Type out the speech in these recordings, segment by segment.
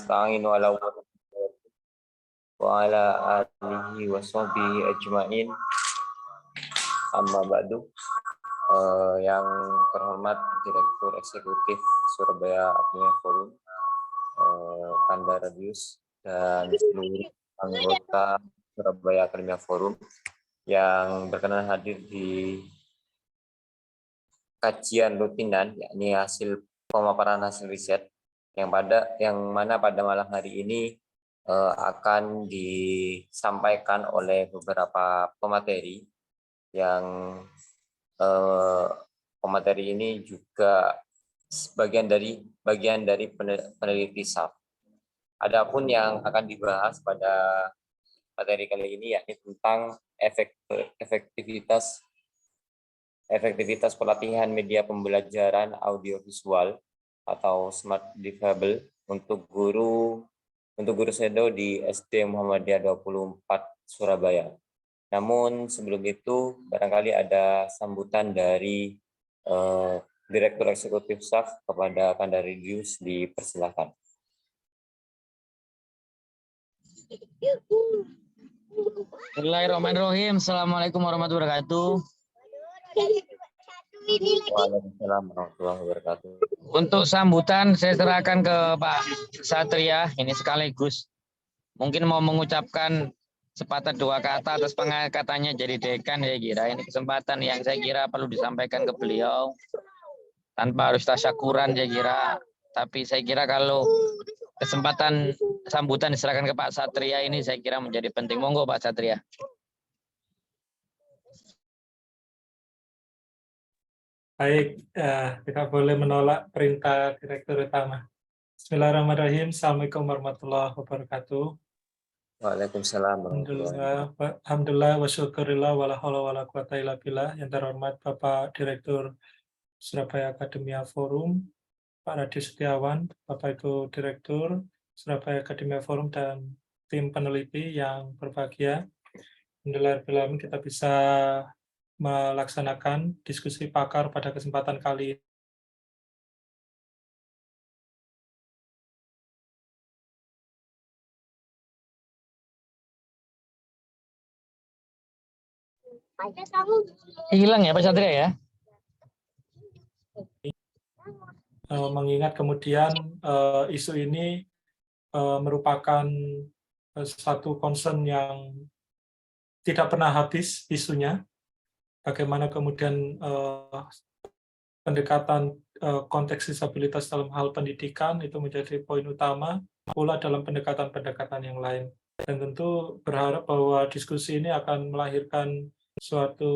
nasta'inu ala wa ala alihi wa sahbihi ajma'in. Amma ba'du. Yang terhormat Direktur Eksekutif Surabaya Academia Forum, Kanda Radius, dan seluruh anggota Surabaya Academia Forum yang berkenan hadir di kajian rutinan, yakni hasil pemaparan hasil riset yang mana pada malam hari ini akan disampaikan oleh beberapa pemateri yang pemateri ini juga bagian dari peneliti SAF. Adapun yang akan dibahas pada materi kali ini yakni tentang efektivitas pelatihan media pembelajaran audiovisual atau Smart Difabel untuk guru Sedo di SD Muhammadiyah 24 Surabaya. Namun sebelum itu barangkali ada sambutan dari Direktur Eksekutif SAF kepada Kanda Radius, dipersilakan. Bismillahirrahmanirrahim. Assalamualaikum warahmatullahi wabarakatuh. Waalaikumsalam warahmatullahi wabarakatuh. Untuk sambutan saya serahkan ke Pak Satria ini sekaligus. Mungkin mau mengucapkan sepatah dua kata atas pengangkatannya jadi dekan, saya kira ini kesempatan yang saya kira perlu disampaikan ke beliau tanpa harus tasyakuran, saya kira. Tapi saya kira kalau kesempatan sambutan diserahkan ke Pak Satria ini saya kira menjadi penting. Monggo Pak Satria. Baik, kita boleh menolak perintah Direktur Utama. Bismillahirrahmanirrahim. Assalamualaikum warahmatullahi wabarakatuh. Waalaikumsalam. Alhamdulillah wa syukurillah wa la haula wa la quwata illa billah. Yang terhormat Bapak Direktur Surabaya Academia Forum, Pak Radi Setiawan, Bapak Ibu Direktur Surabaya Academia Forum, dan tim peneliti yang berbahagia. Alhamdulillah kita bisa melaksanakan diskusi pakar pada kesempatan kali ini. Hilang ya Pak Satria ya? Mengingat kemudian isu ini merupakan satu concern yang tidak pernah habis isunya, bagaimana kemudian pendekatan konteks disabilitas dalam hal pendidikan itu menjadi poin utama pula dalam pendekatan-pendekatan yang lain. Dan tentu berharap bahwa diskusi ini akan melahirkan suatu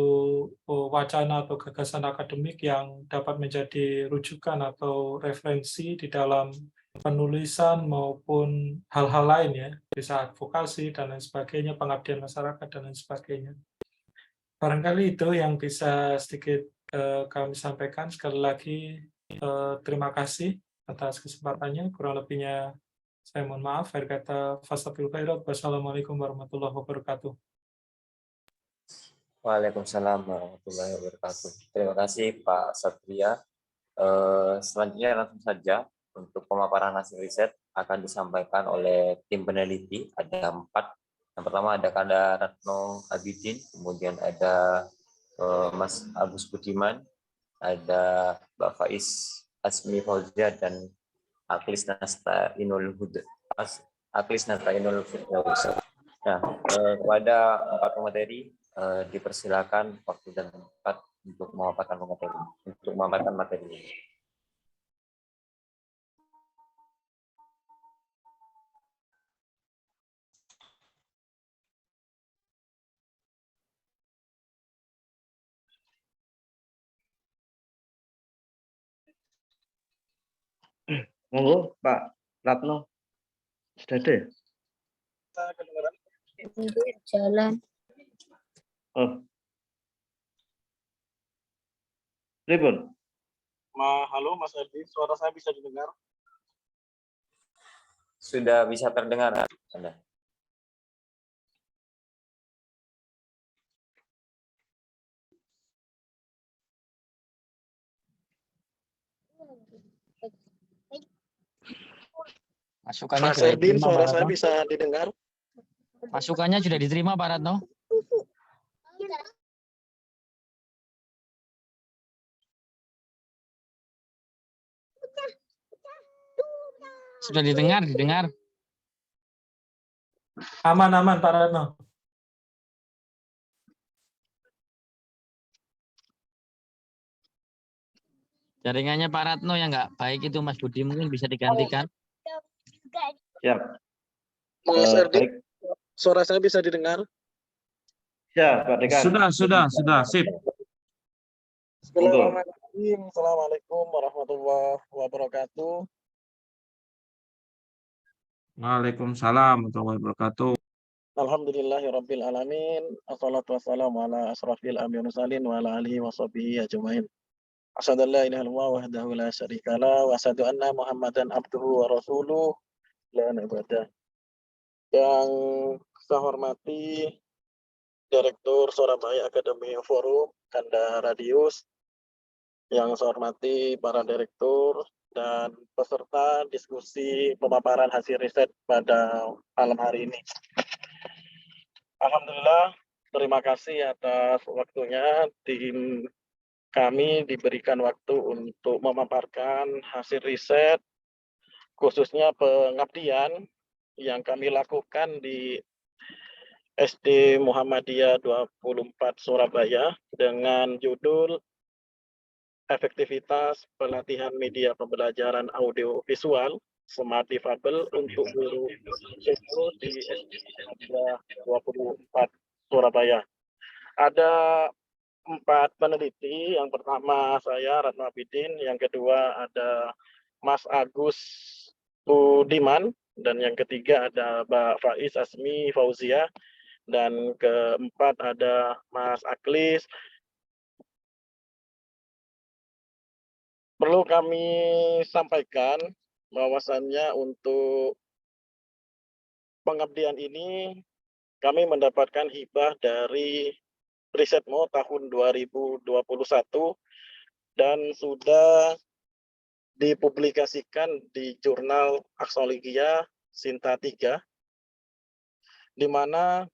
wacana atau gagasan akademik yang dapat menjadi rujukan atau referensi di dalam penulisan maupun hal-hal lain ya, bisa advokasi dan lain sebagainya, pengabdian masyarakat dan lain sebagainya. Barangkali itu yang bisa sedikit kami sampaikan. Sekali lagi terima kasih atas kesempatannya. Kurang lebihnya saya mohon maaf. Akhir kata fastabil khairat. Wassalamualaikum warahmatullahi wabarakatuh. Waalaikumsalam warahmatullahi wabarakatuh. Terima kasih Pak Satria. Selanjutnya langsung saja untuk pemaparan hasil riset akan disampaikan oleh tim peneliti. Ada 4. Yang pertama ada Kanda Ratno Abidin, kemudian ada Mas Agus Budiman, ada Mbak Faiz Asmi Fauzia, dan Aklis Nasta Inul Huda. Nah, kepada 4 pemateri dipersilakan waktu dan tempat untuk memaparkan materi. Monggo Pak Ratno, sudah ada ya? Jalan. Oh. Ribon. Halo Mas Edi, suara saya bisa didengar? Sudah bisa terdengar Anda? Masukannya Mas sudah Erdin, diterima, suara Pak saya Ratno. bisa didengar? Masukannya sudah diterima, Pak Ratno. Sudah didengar. Aman, Pak Retno. Jaringannya Pak Ratno yang nggak baik itu, Mas Budi, mungkin bisa digantikan. Siap. Mas Erdin, Baik. suara saya bisa didengar? Siap, Pak Dekan. Sudah, sip. Bismillahirrahmanirrahim. Assalamualaikum warahmatullahi wabarakatuh. Waalaikumsalam warahmatullahi wabarakatuh. Alhamdulillahirabbil alamin. Assalatu wassalamu ala asrafil anbiya'i wal mursalin wa ala alihi washabihi ajmain. Asyhadu an la ilaha illallah wahdahu la syarika lah wa asyhadu anna Muhammadan abduhu wa rasuluh la nabiyya. Yang saya hormati Direktur Surabaya Academy Forum Kanda Radius, yang saya hormati para direktur dan peserta diskusi pemaparan hasil riset pada malam hari ini. Alhamdulillah, terima kasih atas waktunya. Tim kami diberikan waktu untuk memaparkan hasil riset, khususnya pengabdian yang kami lakukan di SD Muhammadiyah 24 Surabaya dengan judul Efektivitas Pelatihan Media Pembelajaran Audiovisual Smart Difabel untuk Guru Siswa di SD Muhammadiyah 24 Surabaya. Ada 4 peneliti, yang pertama saya Ratno Abidin, yang kedua ada Mas Agus Budiman, dan yang ketiga ada Mbak Faiz Asmi Fauzia, dan keempat ada Mas Aklis. Perlu kami sampaikan bahwasannya untuk pengabdian ini kami mendapatkan hibah dari Risetmo tahun 2021 dan sudah dipublikasikan di jurnal Aksologia Sinta 3, di mana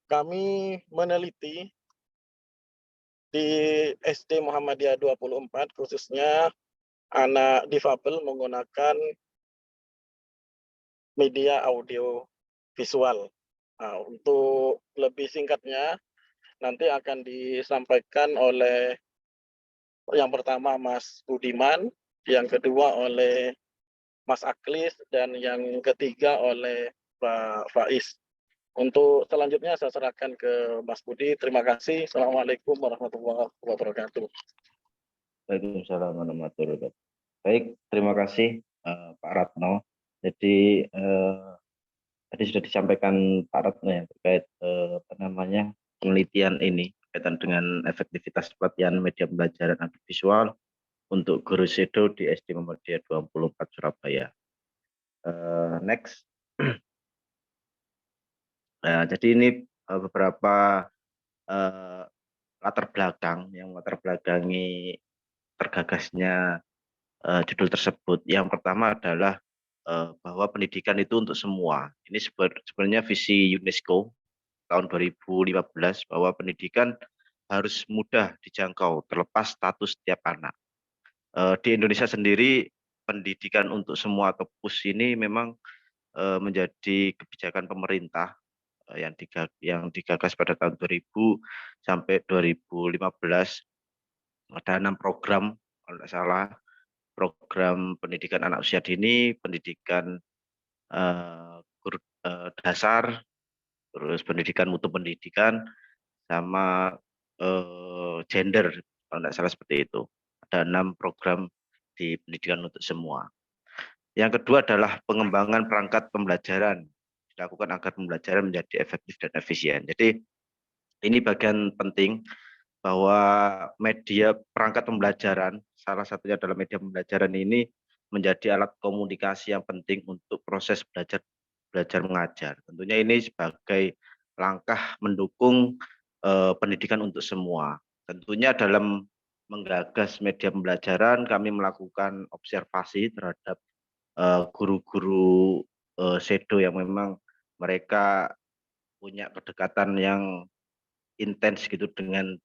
kami meneliti di SD Muhammadiyah 24 khususnya anak difabel menggunakan media audio visual. Nah, untuk lebih singkatnya nanti akan disampaikan oleh yang pertama Mas Budiman, yang kedua oleh Mas Aklis, dan yang ketiga oleh Pak Faiz. Untuk selanjutnya saya serahkan ke Mas Budi. Terima kasih. Assalamualaikum warahmatullahi wabarakatuh. Waalaikumsalam warahmatullahi wabarakatuh. Baik, terima kasih Pak Ratno. Jadi tadi sudah disampaikan Pak Ratno ya terkait penelitian ini berkaitan dengan efektivitas pelatihan media pembelajaran audiovisual untuk guru sedo di SD Muhammadiyah 24 Surabaya. Next. Nah, jadi ini beberapa latar belakang yang latar belakangi tergagasnya judul tersebut. Yang pertama adalah bahwa pendidikan itu untuk semua. Ini sebenarnya visi UNESCO tahun 2015 bahwa pendidikan harus mudah dijangkau terlepas status setiap anak. Di Indonesia sendiri pendidikan untuk semua atau PUS ini memang menjadi kebijakan pemerintah yang digagas pada tahun 2000 sampai 2015. Ada 6 program kalau tidak salah, program pendidikan anak usia dini, pendidikan dasar, terus pendidikan mutu pendidikan, sama gender kalau tidak salah seperti itu. Ada 6 program di pendidikan untuk semua. Yang kedua adalah pengembangan perangkat pembelajaran dilakukan agar pembelajaran menjadi efektif dan efisien. Jadi ini bagian penting bahwa media perangkat pembelajaran, salah satunya adalah media pembelajaran ini menjadi alat komunikasi yang penting untuk proses belajar mengajar. Tentunya ini sebagai langkah mendukung pendidikan untuk semua. Tentunya dalam menggagas media pembelajaran kami melakukan observasi terhadap guru-guru shadow yang memang mereka punya kedekatan yang intens gitu dengan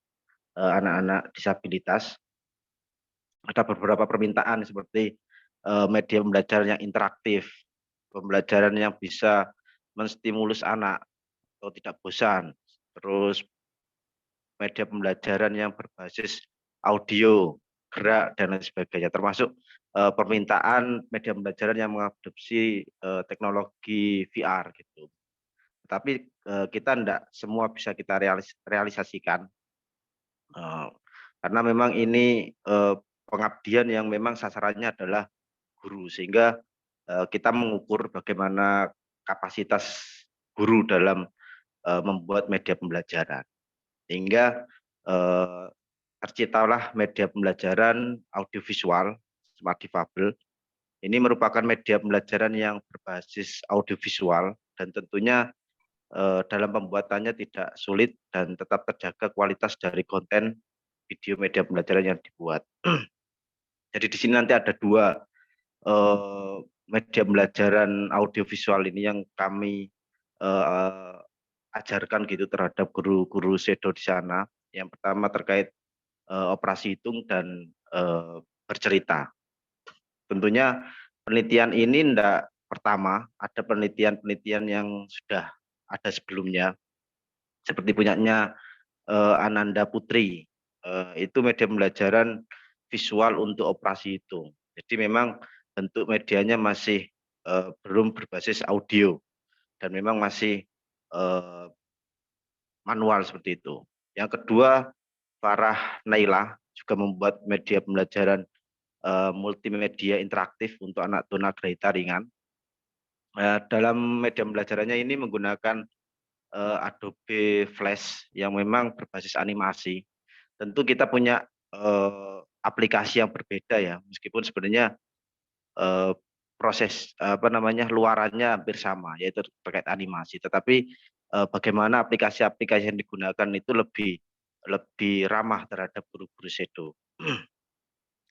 anak-anak disabilitas. Ada beberapa permintaan seperti media pembelajaran yang interaktif, pembelajaran yang bisa menstimulus anak atau tidak bosan, terus media pembelajaran yang berbasis audio, gerak, dan lain sebagainya, termasuk permintaan media pembelajaran yang mengadopsi teknologi VR gitu. Tapi kita tidak semua bisa kita realisasikan, karena memang ini pengabdian yang memang sasarannya adalah guru, sehingga kita mengukur bagaimana kapasitas guru dalam membuat media pembelajaran, sehingga terciptalah media pembelajaran audiovisual smart difabel. Ini merupakan media pembelajaran yang berbasis audiovisual dan tentunya dalam pembuatannya tidak sulit dan tetap terjaga kualitas dari konten video media pembelajaran yang dibuat. Jadi di sini nanti ada 2 media pembelajaran audiovisual ini yang kami ajarkan gitu terhadap guru-guru shadow di sana. Yang pertama terkait operasi hitung dan bercerita. Tentunya penelitian ini tidak pertama, ada penelitian-penelitian yang sudah ada sebelumnya, seperti punyanya Ananda Putri, itu media pembelajaran visual untuk operasi hitung. Jadi memang bentuk medianya masih belum berbasis audio dan memang masih manual seperti itu. Yang kedua, Farah Naila juga membuat media pembelajaran multimedia interaktif untuk anak tunagrahita ringan. Dalam media pembelajarannya ini menggunakan Adobe Flash yang memang berbasis animasi. Tentu kita punya aplikasi yang berbeda ya, meskipun sebenarnya proses luarannya hampir sama, yaitu terkait animasi. Tetapi bagaimana aplikasi-aplikasi yang digunakan itu lebih ramah terhadap guru-guru shadow.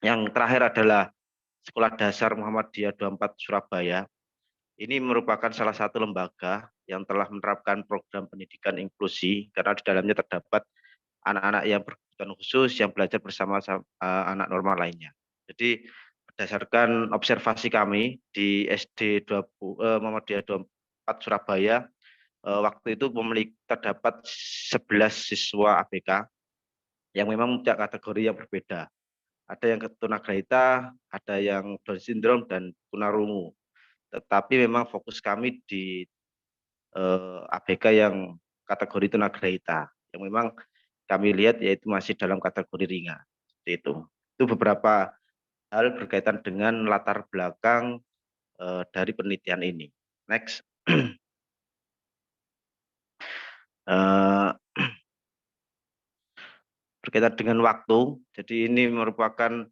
Yang terakhir adalah Sekolah Dasar Muhammadiyah 24 Surabaya. Ini merupakan salah satu lembaga yang telah menerapkan program pendidikan inklusi karena di dalamnya terdapat anak-anak yang berkebutuhan khusus yang belajar bersama anak normal lainnya. Jadi berdasarkan observasi kami di SD Muhammadiyah 24 Surabaya, waktu itu terdapat 11 siswa ABK yang memang punya kategori yang berbeda. Ada yang tunagrahita, ada yang Down syndrome dan tunarungu. Tetapi memang fokus kami di ABK yang kategori tunagrahita, yang memang kami lihat yaitu masih dalam kategori ringan. Itu beberapa hal berkaitan dengan latar belakang dari penelitian ini. Next. Berkaitan dengan waktu, jadi ini merupakan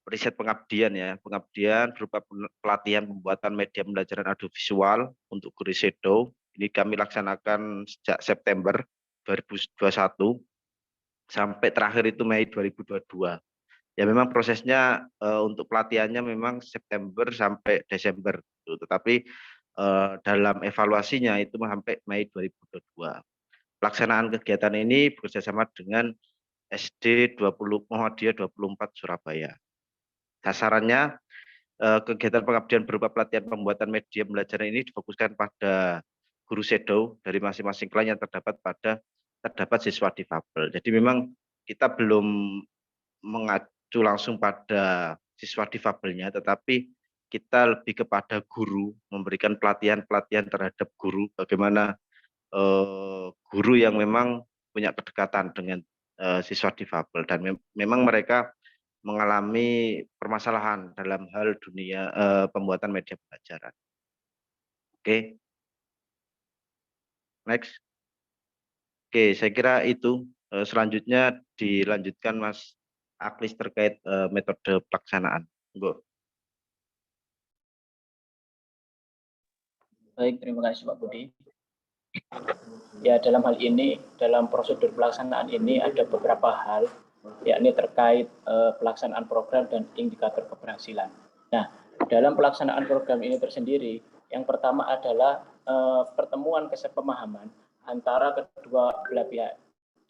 riset pengabdian ya, pengabdian berupa pelatihan pembuatan media pembelajaran audiovisual untuk guru shadow. Ini kami laksanakan sejak September 2021 sampai terakhir itu Mei 2022. Ya memang prosesnya untuk pelatihannya memang September sampai Desember, tetapi dalam evaluasinya itu sampai Mei 2022. Pelaksanaan kegiatan ini bekerjasama dengan SD Muhammadiyah 24 Surabaya. Sasarannya kegiatan pengabdian berupa pelatihan pembuatan media pembelajaran ini difokuskan pada guru shadow dari masing-masing kelas yang terdapat siswa difabel. Jadi memang kita belum mengacu langsung pada siswa difabelnya, tetapi kita lebih kepada guru, memberikan pelatihan-pelatihan terhadap guru, bagaimana guru yang memang punya kedekatan dengan siswa difabel dan memang mereka mengalami permasalahan dalam hal dunia pembuatan media pembelajaran. Oke. Next. Oke, saya kira itu. Selanjutnya dilanjutkan Mas Aklis terkait metode pelaksanaan. Baik, terima kasih Pak Budi. Ya, dalam hal ini, dalam prosedur pelaksanaan ini ada beberapa hal, yakni terkait pelaksanaan program dan indikator keberhasilan. Nah, dalam pelaksanaan program ini tersendiri, yang pertama adalah pertemuan kesepemahaman antara kedua belah pihak.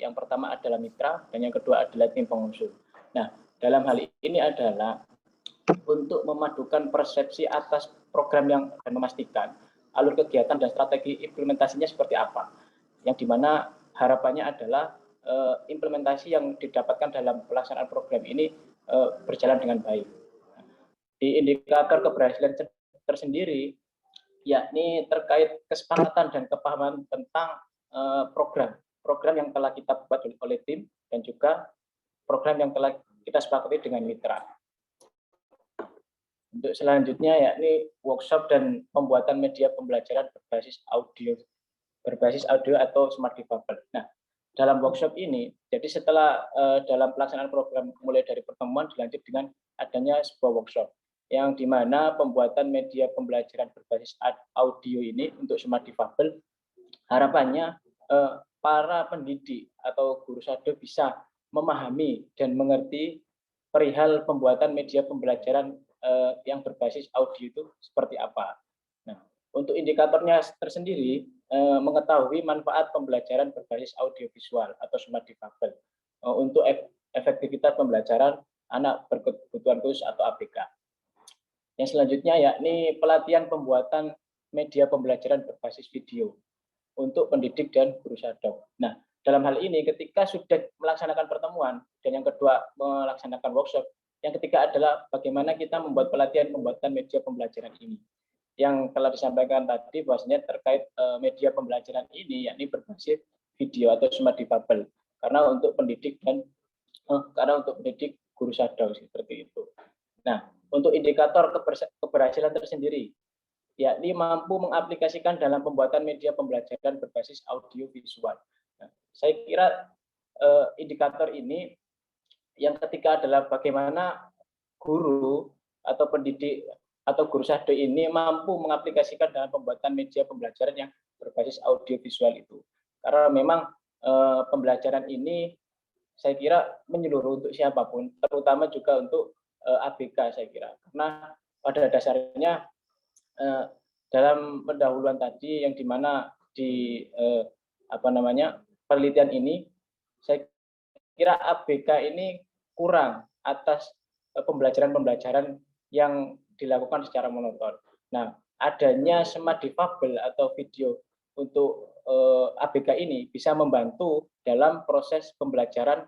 Yang pertama adalah mitra dan yang kedua adalah tim pengusul. Nah, dalam hal ini adalah untuk memadukan persepsi atas program yang dan memastikan alur kegiatan dan strategi implementasinya seperti apa. Yang dimana harapannya adalah implementasi yang didapatkan dalam pelaksanaan program ini berjalan dengan baik. Di indikator keberhasilan tersendiri, yakni terkait kesepakatan dan kepahaman tentang program yang telah kita buat oleh tim dan juga program yang telah kita sepakati dengan mitra. Untuk selanjutnya yakni workshop dan pembuatan media pembelajaran berbasis audio atau smart difabel. Nah, dalam workshop ini, jadi setelah dalam pelaksanaan program mulai dari pertemuan dilanjut dengan adanya sebuah workshop yang dimana pembuatan media pembelajaran berbasis audio ini untuk smart difabel, harapannya para pendidik atau guru sado bisa memahami dan mengerti perihal pembuatan media pembelajaran yang berbasis audio itu seperti apa. Nah, untuk indikatornya tersendiri, mengetahui manfaat pembelajaran berbasis audiovisual atau smart difabel untuk efektivitas pembelajaran anak berkebutuhan khusus atau ABK. Yang selanjutnya yakni pelatihan pembuatan media pembelajaran berbasis video untuk pendidik dan guru sado. Nah, dalam hal ini ketika sudah melaksanakan pertemuan dan yang kedua melaksanakan workshop, yang ketiga adalah bagaimana kita membuat pelatihan pembuatan media pembelajaran ini. Yang telah disampaikan tadi bahwasanya terkait media pembelajaran ini yakni berbasis video atau smart difabel karena untuk pendidik dan guru sado seperti itu. Nah, untuk indikator keberhasilan tersendiri yakni mampu mengaplikasikan dalam pembuatan media pembelajaran berbasis audio visual. Nah, saya kira indikator ini yang ketiga adalah bagaimana guru atau pendidik atau guru sado ini mampu mengaplikasikan dalam pembuatan media pembelajaran yang berbasis audio visual itu. Karena memang pembelajaran ini saya kira menyeluruh untuk siapapun, terutama juga untuk ABK saya kira. Karena pada dasarnya dalam pendahuluan tadi yang dimana di penelitian ini saya kira ABK ini kurang atas pembelajaran yang dilakukan secara monoton. Nah, adanya smart difabel atau video untuk ABK ini bisa membantu dalam proses pembelajaran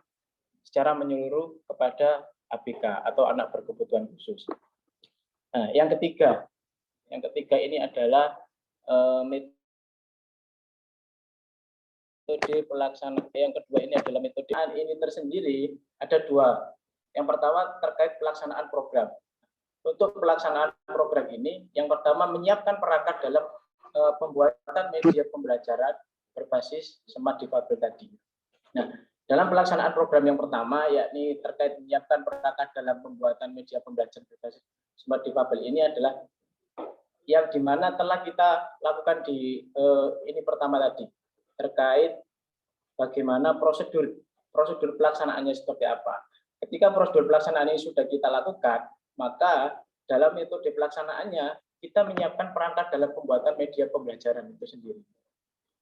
secara menyeluruh kepada ABK atau anak berkebutuhan khusus. Nah, yang ketiga ini adalah metode pelaksanaan. Yang kedua ini adalah metode ini tersendiri ada dua. Yang pertama terkait pelaksanaan program. Untuk pelaksanaan program ini, yang pertama menyiapkan perangkat dalam pembuatan media pembelajaran berbasis smart difabel tadi. Nah, dalam pelaksanaan program yang pertama, yakni terkait menyiapkan perangkat dalam pembuatan media pembelajaran berbasis smart difabel ini adalah yang dimana telah kita lakukan di ini pertama tadi terkait bagaimana prosedur pelaksanaannya seperti apa. Ketika prosedur pelaksanaan ini sudah kita lakukan, maka dalam metode pelaksanaannya kita menyiapkan perangkat dalam pembuatan media pembelajaran itu sendiri.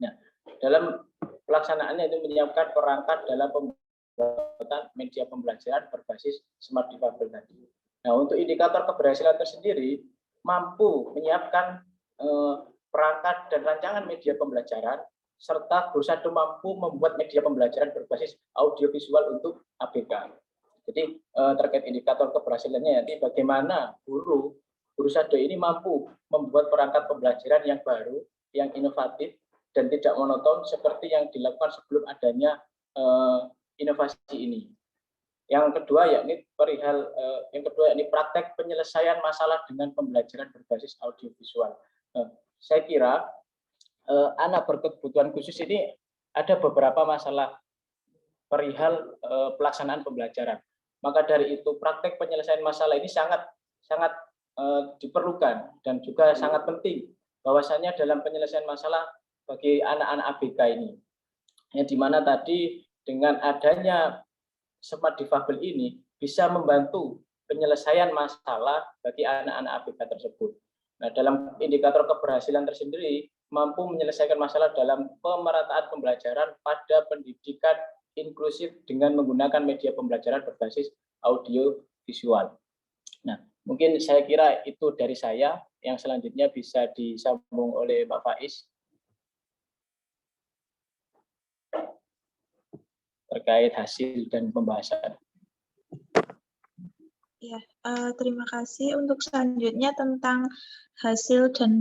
Nah, dalam pelaksanaannya itu menyiapkan perangkat dalam pembuatan media pembelajaran berbasis smart difabel tadi. Nah, untuk indikator keberhasilan tersendiri mampu menyiapkan perangkat dan rancangan media pembelajaran serta guru sado mampu membuat media pembelajaran berbasis audiovisual untuk ABK. Jadi terkait indikator keberhasilannya yakni bagaimana guru sado ini mampu membuat perangkat pembelajaran yang baru, yang inovatif dan tidak monoton seperti yang dilakukan sebelum adanya inovasi ini. Yang kedua yakni praktek penyelesaian masalah dengan pembelajaran berbasis audiovisual. Saya kira anak berkebutuhan khusus ini ada beberapa masalah perihal pelaksanaan pembelajaran. Maka dari itu praktek penyelesaian masalah ini sangat diperlukan dan juga sangat penting bahwasanya dalam penyelesaian masalah bagi anak-anak ABK ini. Yang dimana tadi dengan adanya smart difabel ini bisa membantu penyelesaian masalah bagi anak-anak ABK tersebut. Nah, dalam indikator keberhasilan tersendiri mampu menyelesaikan masalah dalam pemerataan pembelajaran pada pendidikan inklusif dengan menggunakan media pembelajaran berbasis audio visual. Nah, mungkin saya kira itu dari saya. Yang selanjutnya bisa disambung oleh Pak Faiz terkait hasil dan pembahasan. Ya, terima kasih. Untuk selanjutnya tentang hasil dan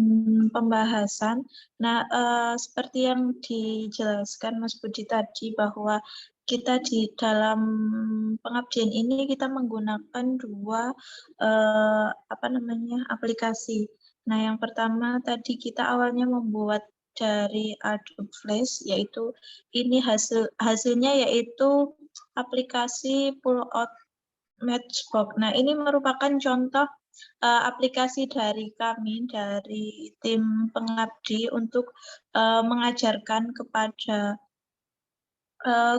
pembahasan. Nah, seperti yang dijelaskan Mas Budi tadi bahwa kita di dalam pengabdian ini kita menggunakan dua aplikasi. Nah, yang pertama tadi kita awalnya membuat dari Adobe Flash, yaitu ini hasilnya yaitu aplikasi Pullout Matchbox. Nah, ini merupakan contoh aplikasi dari kami, dari tim pengabdi untuk mengajarkan kepada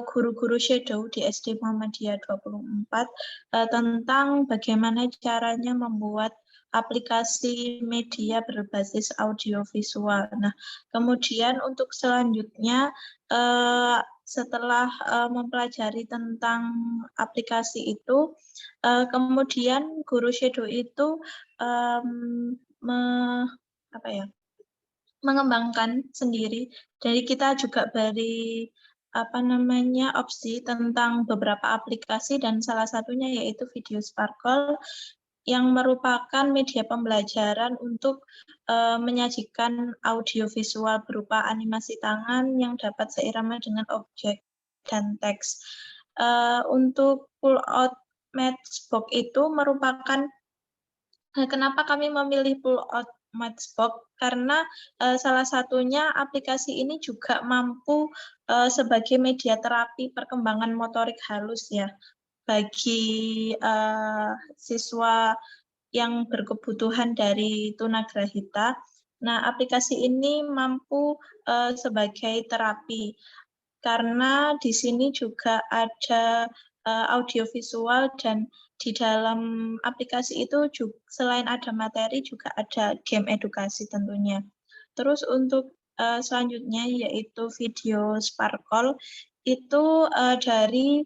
guru-guru shadow di SD Muhammadiyah 24 tentang bagaimana caranya membuat aplikasi media berbasis audiovisual. Nah, kemudian untuk selanjutnya setelah mempelajari tentang aplikasi itu, kemudian guru shadow itu mengembangkan sendiri. Jadi kita juga beri opsi tentang beberapa aplikasi dan salah satunya yaitu Video Sparkle yang merupakan media pembelajaran untuk menyajikan audiovisual berupa animasi tangan yang dapat seirama dengan objek dan teks. Untuk Pullout Matchbox itu merupakan, kenapa kami memilih Pullout Matchbox? Karena salah satunya aplikasi ini juga mampu sebagai media terapi perkembangan motorik halus ya, bagi siswa yang berkebutuhan dari tunagrahita. Nah, aplikasi ini mampu sebagai terapi karena di sini juga ada audiovisual dan di dalam aplikasi itu juga, selain ada materi juga ada game edukasi tentunya. Terus untuk selanjutnya yaitu Video Sparkle itu dari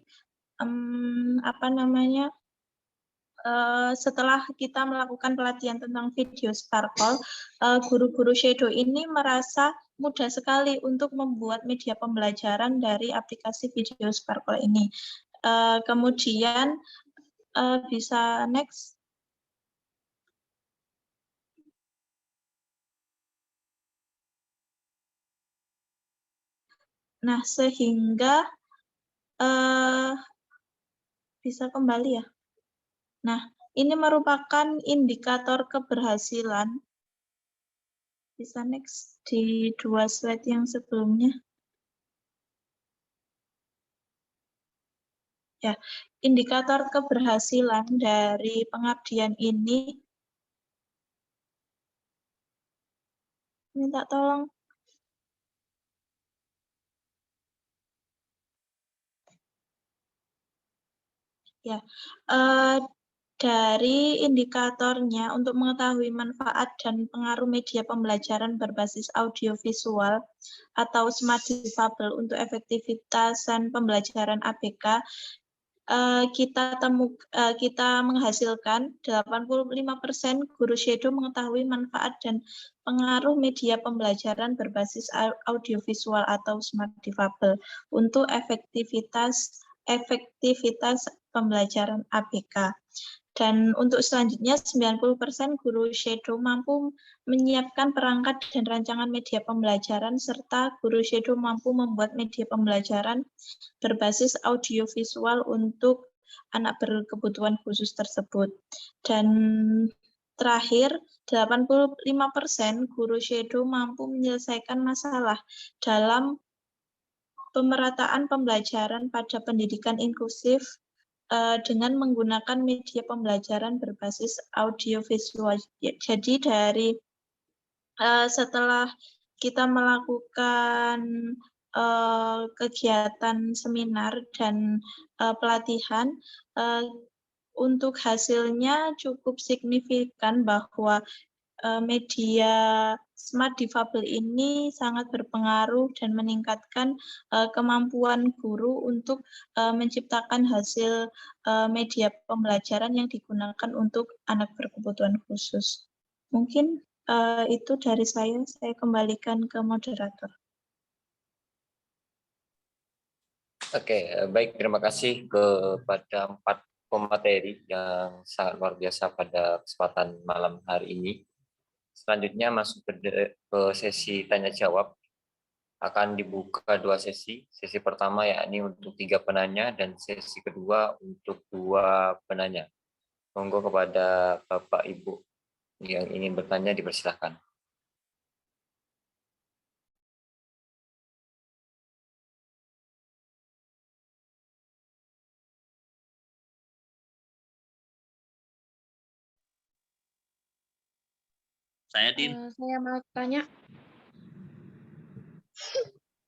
setelah kita melakukan pelatihan tentang Video Sparkle, guru-guru shadow ini merasa mudah sekali untuk membuat media pembelajaran dari aplikasi Video Sparkle ini. Kemudian bisa next. Nah, sehingga bisa kembali ya. Nah, ini merupakan indikator keberhasilan. Bisa next di 2 slide yang sebelumnya. Ya, indikator keberhasilan dari pengabdian ini, minta tolong. Ya, dari indikatornya untuk mengetahui manfaat dan pengaruh media pembelajaran berbasis audiovisual atau smart difabel untuk efektivitas dan pembelajaran ABK, kita menghasilkan 85% guru shadow mengetahui manfaat dan pengaruh media pembelajaran berbasis audiovisual atau smart difabel untuk efektivitas pembelajaran ABK. Dan untuk selanjutnya 90% guru shadow mampu menyiapkan perangkat dan rancangan media pembelajaran serta guru shadow mampu membuat media pembelajaran berbasis audiovisual untuk anak berkebutuhan khusus tersebut. Dan terakhir, 85% guru shadow mampu menyelesaikan masalah dalam pemerataan pembelajaran pada pendidikan inklusif dengan menggunakan media pembelajaran berbasis audiovisual. Jadi dari setelah kita melakukan kegiatan seminar dan pelatihan, untuk hasilnya cukup signifikan bahwa media smart difabel ini sangat berpengaruh dan meningkatkan kemampuan guru untuk menciptakan hasil media pembelajaran yang digunakan untuk anak berkebutuhan khusus. Mungkin itu dari saya kembalikan ke moderator. Oke, baik, terima kasih kepada 4 pemateri yang sangat luar biasa pada kesempatan malam hari ini. Selanjutnya masuk ke sesi tanya jawab. Akan dibuka 2 sesi. Sesi pertama yakni untuk 3 penanya dan sesi kedua untuk 2 penanya. Monggo kepada Bapak Ibu yang ingin bertanya dipersilakan. Saya Din. Saya mau tanya.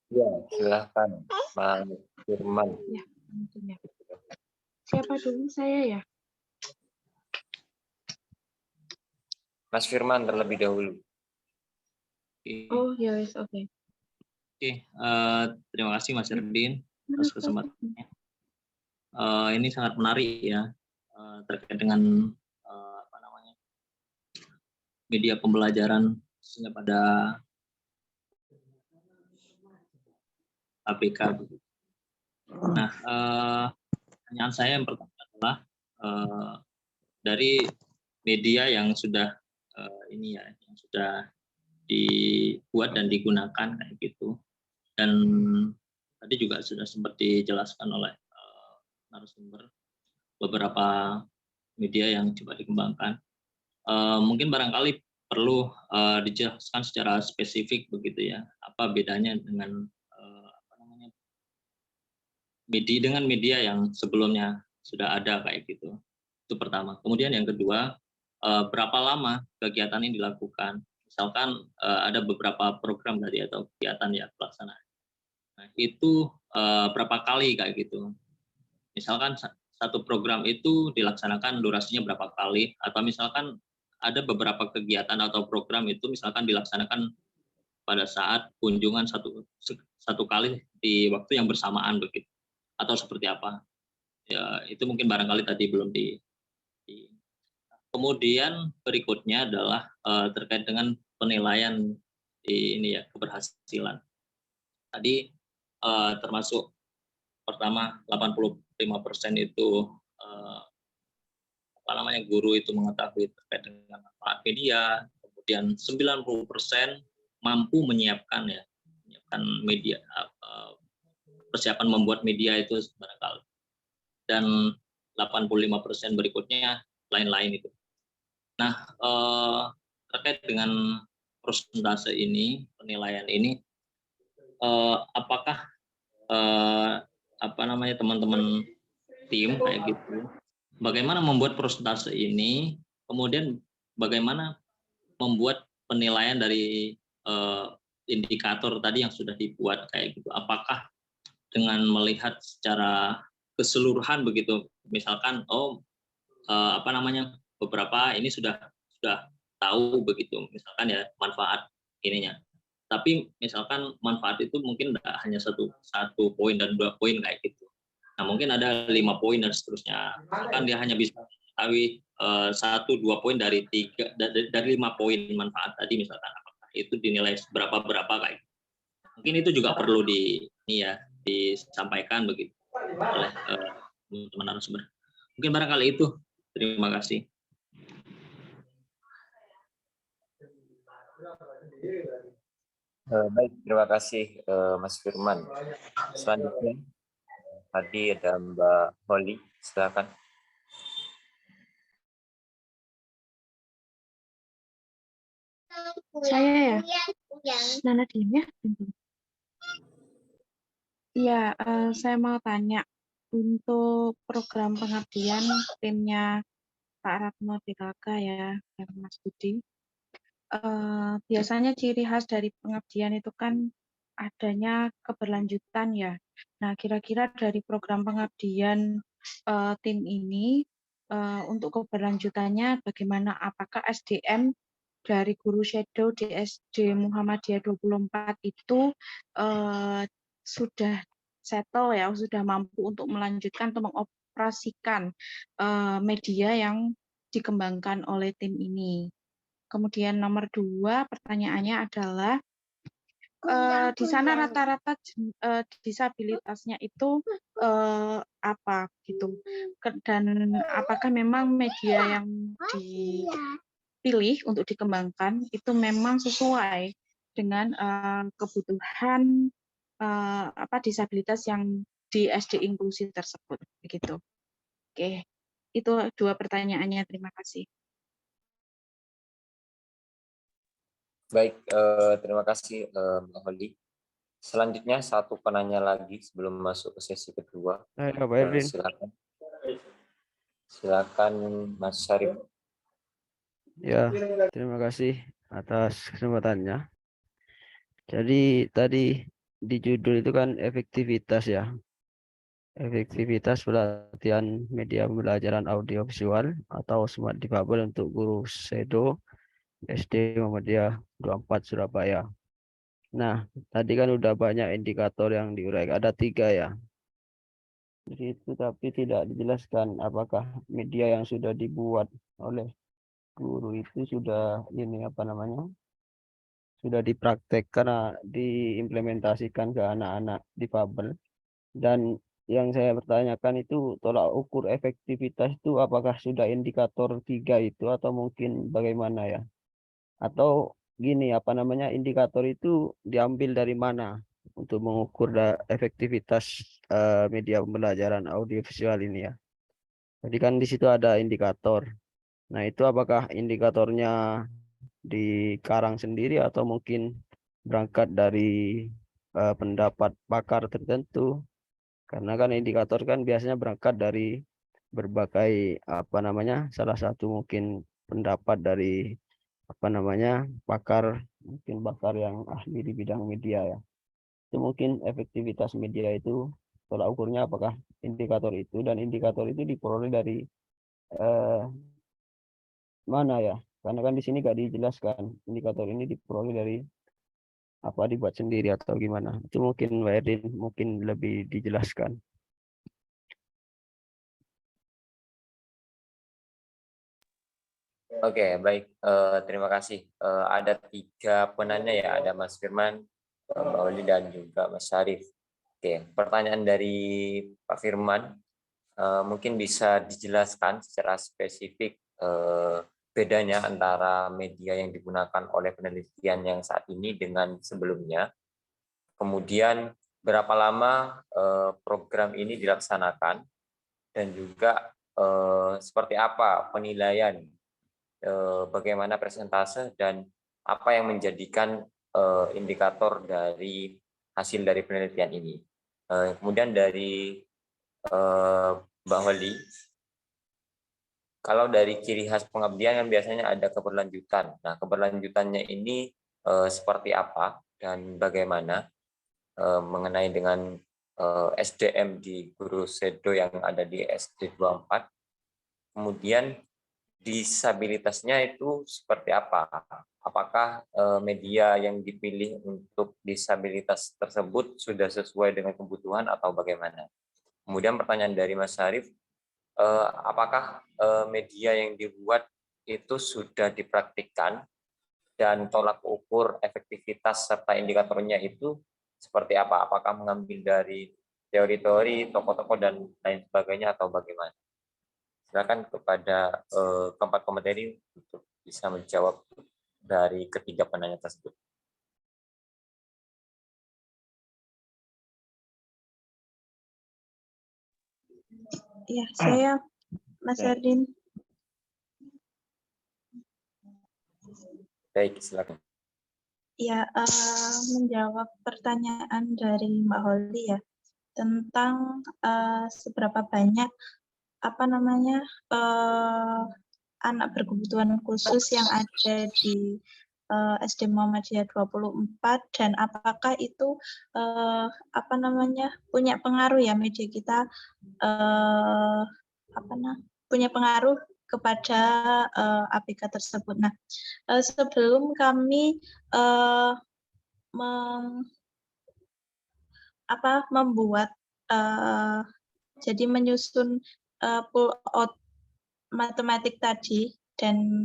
Ya, silakan, Mas Firman. Ya, mungkin ya. Siapa dulu, saya ya? Mas Firman terlebih dahulu. Oh, ya wes, oke. Oke, terima kasih Mas Erdin atas kesempatannya. Ini sangat menarik ya, terkait dengan media pembelajaran khususnya pada APK. Nah, pertanyaan saya yang pertama adalah dari media yang sudah yang sudah dibuat dan digunakan kayak gitu, dan tadi juga sudah sempat dijelaskan oleh narasumber beberapa media yang coba dikembangkan. Mungkin barangkali perlu dijelaskan secara spesifik begitu ya, apa bedanya dengan media yang sebelumnya sudah ada kayak gitu. Itu pertama. Kemudian yang kedua, berapa lama kegiatan ini dilakukan? Misalkan ada beberapa program tadi atau kegiatan ya pelaksanaan. Nah, itu berapa kali kayak gitu. Misalkan satu program itu dilaksanakan durasinya berapa kali, atau misalkan ada beberapa kegiatan atau program itu misalkan dilaksanakan pada saat kunjungan satu kali di waktu yang bersamaan begitu, atau seperti apa ya, itu mungkin barangkali tadi belum Kemudian berikutnya adalah terkait dengan penilaian ini ya, keberhasilan tadi, termasuk pertama 85% itu guru itu mengetahui terkait dengan manfaat media, kemudian 90% mampu menyiapkan media, persiapan membuat media itu barangkali, dan 85% berikutnya lain-lain itu. Nah, terkait dengan persentase ini, penilaian ini, apakah teman-teman tim kayak gitu, bagaimana membuat persentase ini, kemudian bagaimana membuat penilaian dari indikator tadi yang sudah dibuat kayak gitu, apakah dengan melihat secara keseluruhan begitu, misalkan beberapa ini sudah tahu begitu, misalkan ya manfaat ininya, tapi misalkan manfaat itu mungkin tidak hanya satu poin dan 2 poin kayak gitu. Nah, mungkin ada 5 poin dan seterusnya, misalkan dia hanya bisa mengetahui 1-2 poin dari 5 poin manfaat tadi, misalkan apakah itu dinilai berapa kayak gitu. Mungkin itu juga perlu disampaikan begitu oleh teman-teman narasumber. Mungkin barangkali itu. Terima kasih. Baik, terima kasih Mas Firman. Selanjutnya tadi ada Mbak Holly, silakan. Saya ya? Nana diem ya? Iya, saya mau tanya, untuk program pengabdian timnya Pak Ratno DKK ya, dan Mas Budi, biasanya ciri khas dari pengabdian itu kan adanya keberlanjutan ya. Nah, kira-kira dari program pengabdian tim ini untuk keberlanjutannya bagaimana, apakah SDM dari guru shadow di SD Muhammadiyah 24 itu sudah settle ya, sudah mampu untuk melanjutkan atau mengoperasikan media yang dikembangkan oleh tim ini. Kemudian nomor 2 pertanyaannya adalah di sana rata-rata disabilitasnya itu apa gitu, dan apakah memang media yang dipilih untuk dikembangkan itu memang sesuai dengan kebutuhan disabilitas yang di SD inklusi tersebut begitu. Oke, itu 2 pertanyaannya. Terima kasih. Baik, terima kasih Mbak Holly. Selanjutnya satu penanya lagi sebelum masuk ke sesi kedua. Pak Erwin. Silakan. Silakan Mas Syarif. Ya, terima kasih atas kesempatannya. Jadi tadi di judul itu kan efektivitas ya. Efektivitas pelatihan media pembelajaran audiovisual atau smart difabel untuk guru shadow SD Muhammadiyah 24 Surabaya. Nah, tadi kan udah banyak indikator yang diuraikan, ada 3 ya. Di situ tapi tidak dijelaskan apakah media yang sudah dibuat oleh guru itu sudah sudah dipraktekkan, diimplementasikan ke anak-anak difabel. Dan yang saya pertanyakan itu tolak ukur efektivitas itu apakah sudah indikator 3 itu atau mungkin bagaimana ya? Atau gini indikator itu diambil dari mana untuk mengukur efektivitas media pembelajaran audiovisual ini ya? Jadi kan di situ ada indikator. Nah, itu apakah indikatornya dikarang sendiri atau mungkin berangkat dari pendapat pakar tertentu? Karena kan indikator kan biasanya berangkat dari berbagai salah satu mungkin pendapat dari pakar, mungkin pakar yang ahli di bidang media ya. Itu mungkin efektivitas media itu tolak ukurnya apakah indikator itu, dan indikator itu diperoleh dari mana ya? Karena kan di sini nggak dijelaskan indikator ini diperoleh dari dibuat sendiri atau gimana. Itu mungkin Mbak Erdin mungkin lebih dijelaskan. Oke, baik. Terima kasih. Ada 3 penanya ya, ada Mas Firman, Mbak Oli, dan juga Mas Syarif. Oke, pertanyaan dari Pak Firman, mungkin bisa dijelaskan secara spesifik bedanya antara media yang digunakan oleh penelitian yang saat ini dengan sebelumnya. Kemudian berapa lama program ini dilaksanakan, dan juga seperti apa penilaian, bagaimana persentase, dan apa yang menjadikan indikator dari hasil dari penelitian ini. Kemudian dari Mbak Holly, kalau dari ciri khas pengabdian kan biasanya ada keberlanjutan. Nah, keberlanjutannya ini seperti apa dan bagaimana mengenai dengan SDM di guru shadow yang ada di SD 24. Kemudian disabilitasnya itu seperti apa? Apakah media yang dipilih untuk disabilitas tersebut sudah sesuai dengan kebutuhan atau bagaimana? Kemudian pertanyaan dari Mas Syarif, apakah media yang dibuat itu sudah dipraktikkan, dan tolak ukur efektivitas serta indikatornya itu seperti apa? Apakah mengambil dari teori-teori, tokoh-tokoh, dan lain sebagainya atau bagaimana? Silakan kepada keempat komentari untuk bisa menjawab dari ketiga penanya tersebut. Ya, saya Mas Erdin. Baik, silakan. Ya, menjawab pertanyaan dari Mbak Holly ya tentang seberapa banyak anak berkebutuhan khusus yang ada di SD Muhammadiyah 24, dan apakah itu punya pengaruh ya media kita punya pengaruh kepada APK tersebut. Nah, sebelum kami membuat jadi menyusun pull out matematik tadi dan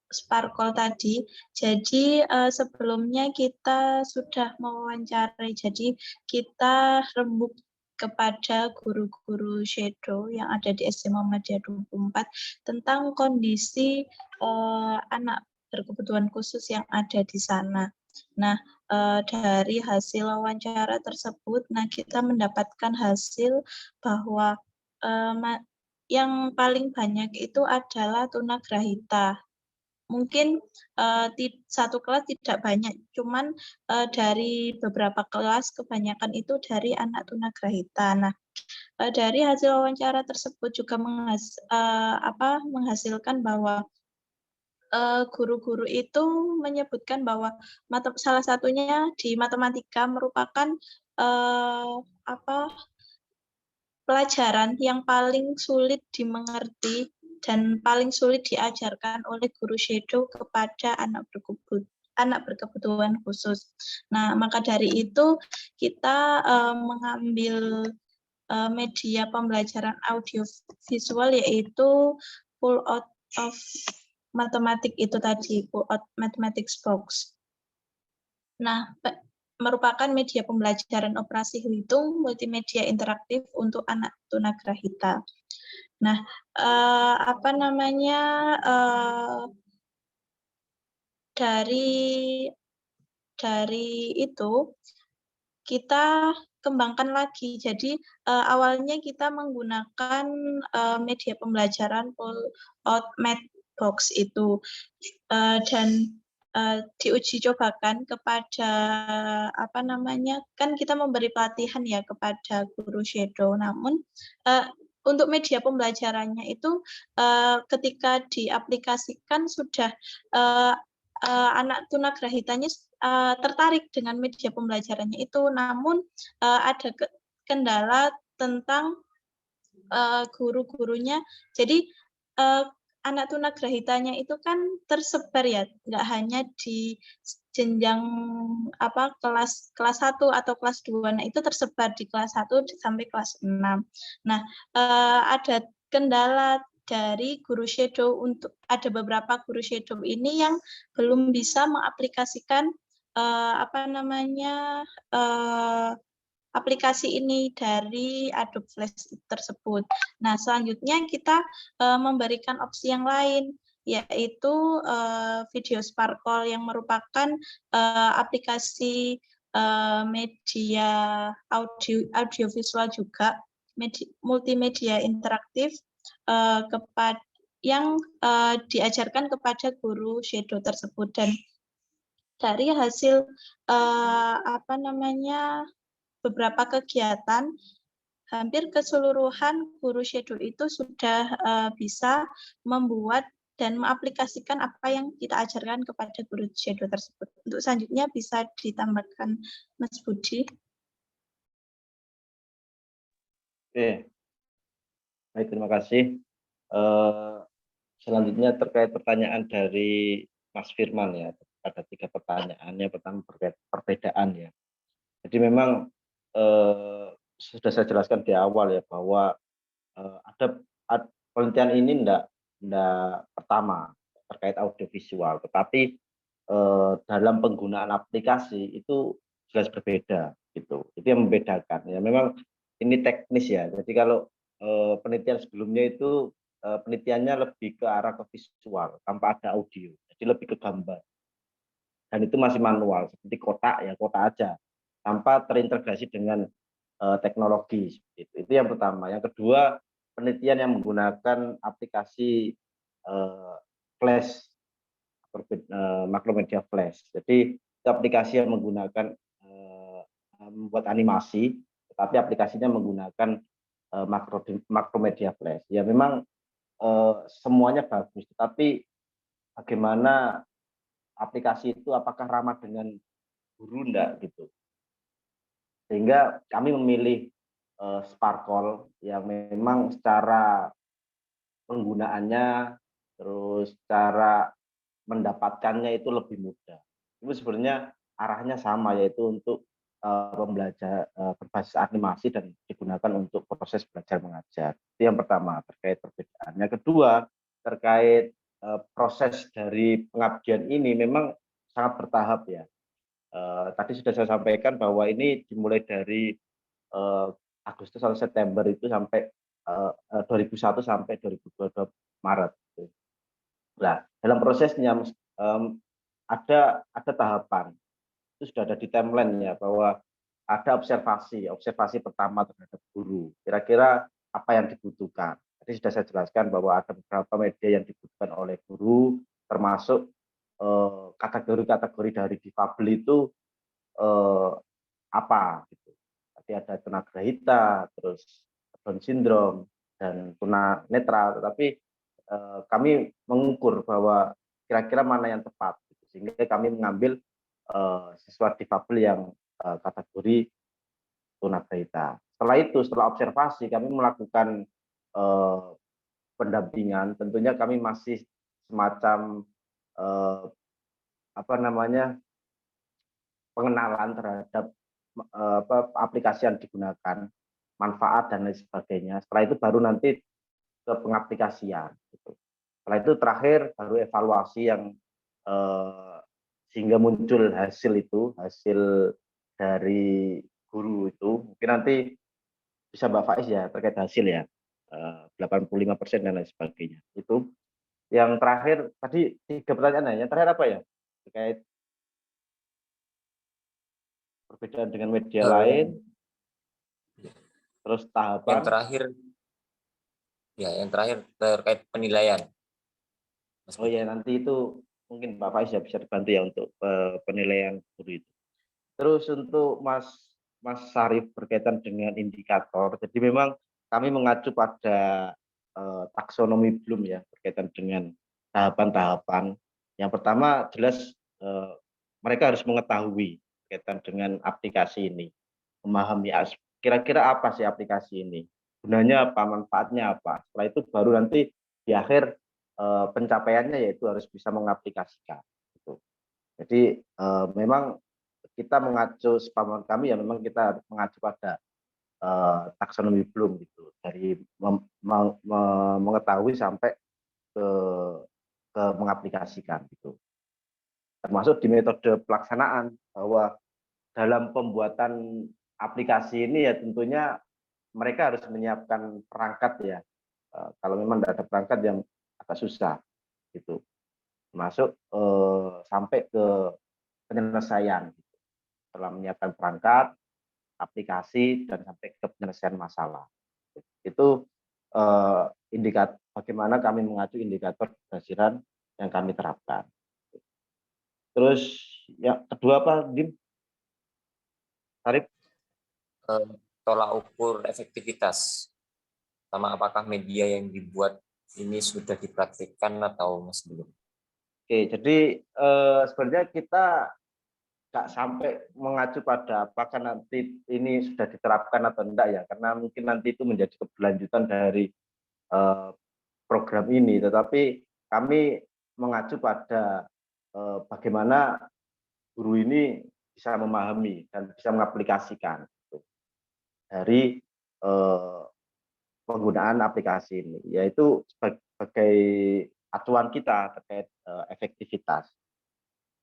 Sparkle tadi. Jadi sebelumnya kita sudah mewawancarai. Jadi kita rembuk kepada guru-guru shadow yang ada di SD Muhammadiyah 24 tentang kondisi anak berkebutuhan khusus yang ada di sana. Nah, dari hasil wawancara tersebut, nah kita mendapatkan hasil bahwa yang paling banyak itu adalah tunagrahita. Mungkin satu kelas tidak banyak, cuman dari beberapa kelas kebanyakan itu dari anak tunagrahita. Nah, dari hasil wawancara tersebut juga menghasilkan bahwa guru-guru itu menyebutkan bahwa salah satunya di matematika merupakan pelajaran yang paling sulit dimengerti dan paling sulit diajarkan oleh guru shadow kepada anak berkebutuhan khusus. Nah, maka dari itu kita mengambil media pembelajaran audio visual yaitu pull out of matematik itu tadi, pull out mathematics box. Nah, merupakan media pembelajaran operasi hitung multimedia interaktif untuk anak tunagrahita. Nah, dari itu kita kembangkan lagi. Jadi awalnya kita menggunakan media pembelajaran pull out math box itu dan diuji cobakan kepada kan kita memberi pelatihan ya kepada guru shadow. Namun untuk media pembelajarannya itu ketika diaplikasikan sudah anak tunagrahitanya tertarik dengan media pembelajarannya itu, namun ada kendala tentang guru-gurunya. Jadi anak tunagrahitanya itu kan tersebar ya, nggak hanya di jenjang kelas 1 atau kelas 2. Nah, itu tersebar di kelas 1 sampai kelas 6. Nah, ada kendala dari guru shadow untuk ada beberapa guru shadow ini yang belum bisa mengaplikasikan aplikasi ini dari Adobe Flash tersebut. Nah, selanjutnya kita memberikan opsi yang lain, yaitu Video Sparkle yang merupakan aplikasi media audiovisual juga, multimedia interaktif yang diajarkan kepada guru shadow tersebut. Dan dari hasil beberapa kegiatan, hampir keseluruhan guru shadow itu sudah bisa membuat dan mengaplikasikan apa yang kita ajarkan kepada guru shadow tersebut. Untuk selanjutnya bisa ditambahkan Mas Budi. Oke, baik, terima kasih. Selanjutnya terkait pertanyaan dari Mas Firman ya, ada 3 pertanyaan. Yang pertama perbedaan ya. Jadi memang sudah saya jelaskan di awal ya bahwa ada penelitian ini enggak pertama terkait audiovisual, tetapi dalam penggunaan aplikasi itu jelas berbeda gitu. Itu yang membedakan ya. Memang ini teknis ya. Jadi kalau penelitian sebelumnya itu penelitiannya lebih ke arah ke visual tanpa ada audio, jadi lebih ke gambar. Dan itu masih manual seperti kotak ya, kotak aja tanpa terintegrasi dengan teknologi. Itu yang pertama. Yang kedua, penelitian yang menggunakan aplikasi Flash, Macromedia Flash. Jadi itu aplikasi yang menggunakan membuat animasi, tetapi aplikasinya menggunakan Macromedia Flash. Ya memang semuanya bagus, tetapi bagaimana aplikasi itu apakah ramah dengan guru enggak gitu. Sehingga kami memilih Sparkle yang memang secara penggunaannya, terus cara mendapatkannya itu lebih mudah. Itu sebenarnya arahnya sama, yaitu untuk berbasis animasi dan digunakan untuk proses belajar mengajar. Itu yang pertama terkait perbedaan. Yang kedua terkait proses dari pengabdian ini memang sangat bertahap ya. Tadi sudah saya sampaikan bahwa ini dimulai dari Agustus atau September itu sampai 2001 sampai 2022 Maret. Nah, dalam prosesnya ada tahapan. Itu sudah ada di timeline ya, bahwa ada observasi pertama terhadap guru. Kira-kira apa yang dibutuhkan. Tadi sudah saya jelaskan bahwa ada beberapa media yang dibutuhkan oleh guru, termasuk kategori-kategori dari difabel itu apa gitu. Tadi ada tunagrahita, terus Down syndrome dan tunanetra, tetapi kami mengukur bahwa kira-kira mana yang tepat gitu. Sehingga kami mengambil siswa difabel yang kategori tunagrahita. Setelah itu, setelah observasi, kami melakukan pendampingan. Tentunya kami masih semacam pengenalan terhadap aplikasi yang digunakan, manfaat dan lain sebagainya. Setelah itu baru nanti ke pengaplikasian. Gitu. Setelah itu terakhir baru evaluasi yang sehingga muncul hasil dari guru itu. Mungkin nanti bisa Mbak Faiz ya terkait hasil ya, 85% dan lain sebagainya. Itu yang terakhir tadi 3 pertanyaan. Yang terakhir apa ya? Terkait perbedaan dengan media lain, terus tahapan. Yang terakhir terkait penilaian. Oh ya, nanti itu mungkin Pak Faiz ya bisa dibantu ya untuk penilaian guru itu. Terus untuk Mas Sarif berkaitan dengan indikator, jadi memang kami mengacu pada taksonomi Bloom ya berkaitan dengan tahapan-tahapan. Yang pertama jelas mereka harus mengetahui berkaitan dengan aplikasi ini, memahami kira-kira apa sih aplikasi ini, gunanya apa, manfaatnya apa. Setelah itu baru nanti di akhir pencapaiannya yaitu harus bisa mengaplikasikan. Gitu. Jadi memang kita mengacu sepahaman kami ya, memang kita mengacu pada taksonomi Bloom gitu, dari mengetahui sampai ke mengaplikasikan gitu. Termasuk di metode pelaksanaan, bahwa dalam pembuatan aplikasi ini ya tentunya mereka harus menyiapkan perangkat ya. Kalau memang tidak ada perangkat yang agak susah gitu. Termasuk sampai ke penyelesaian gitu. Setelah menyiapkan perangkat, aplikasi, dan sampai ke penyelesaian masalah. Itu indikator bagaimana kami mengacu indikator keberhasilan yang kami terapkan. Terus yang kedua apa, Dim? Sarip? Tolak ukur efektivitas, sama apakah media yang dibuat ini sudah dipraktikkan atau masih belum? Oke, jadi sebenarnya kita nggak sampai mengacu pada apakah nanti ini sudah diterapkan atau enggak ya, karena mungkin nanti itu menjadi keberlanjutan dari program ini, tetapi kami mengacu pada bagaimana guru ini bisa memahami dan bisa mengaplikasikan gitu, dari penggunaan aplikasi ini, yaitu sebagai acuan kita terkait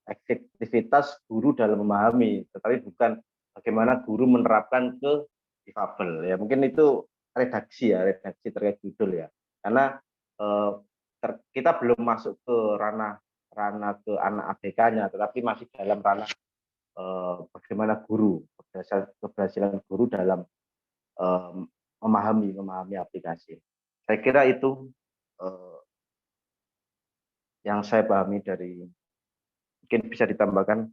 efektivitas guru dalam memahami, tetapi bukan bagaimana guru menerapkan ke difabel. Ya mungkin itu redaksi terkait judul ya, karena kita belum masuk ke ranah ke anak ABK-nya, tetapi masih dalam ranah bagaimana keberhasilan guru dalam memahami aplikasi. Saya kira itu yang saya pahami dari, mungkin bisa ditambahkan.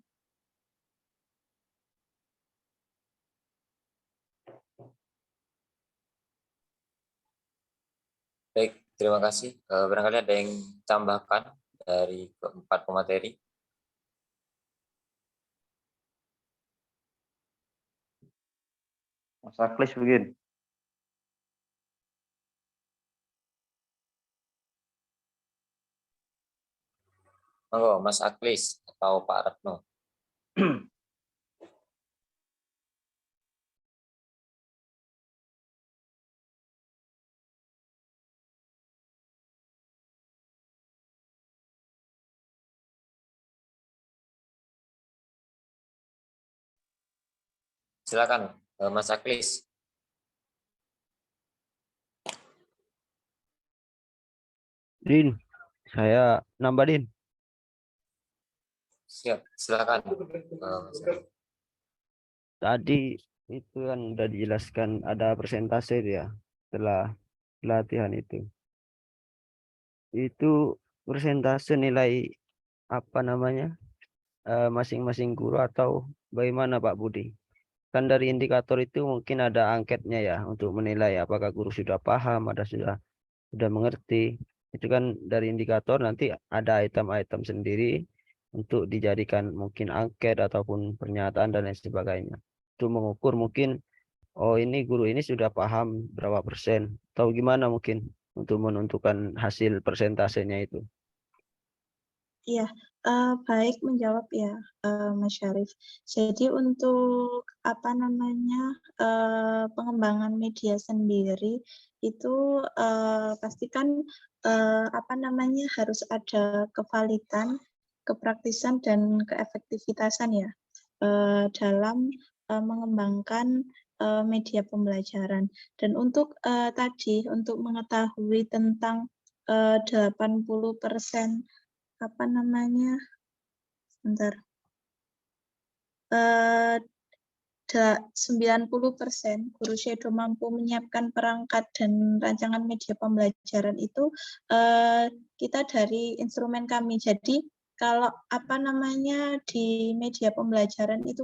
Baik, terima kasih. Barangkali ada yang tambahkan dari keempat pemateri. Mas Aklis mungkin. Monggo Mas Aklis atau Pak Retno. Silakan Mas Aklis. Din, saya nambah Din. Siap, silakan. Mas Aklis. Tadi itu kan udah dijelaskan ada persentase itu ya setelah pelatihan itu. Itu persentase nilai apa namanya masing-masing guru atau bagaimana Pak Budi? Kan dari indikator itu mungkin ada angketnya ya untuk menilai apakah guru sudah paham, ada sudah mengerti. Itu kan dari indikator nanti ada item-item sendiri untuk dijadikan mungkin angket ataupun pernyataan dan lain sebagainya. Itu mengukur mungkin oh ini guru ini sudah paham berapa persen atau gimana mungkin untuk menentukan hasil persentasenya itu. Iya, baik menjawab ya, Mas Syarif. Jadi untuk apa namanya pengembangan media sendiri itu pastikan apa namanya harus ada kevalidan, kepraktisan dan keefektivitasan ya dalam mengembangkan media pembelajaran. Dan untuk tadi untuk mengetahui tentang 80% apa namanya, sebentar, 90% guru shadow mampu menyiapkan perangkat dan rancangan media pembelajaran itu kita dari instrumen kami. Jadi kalau apa namanya di media pembelajaran itu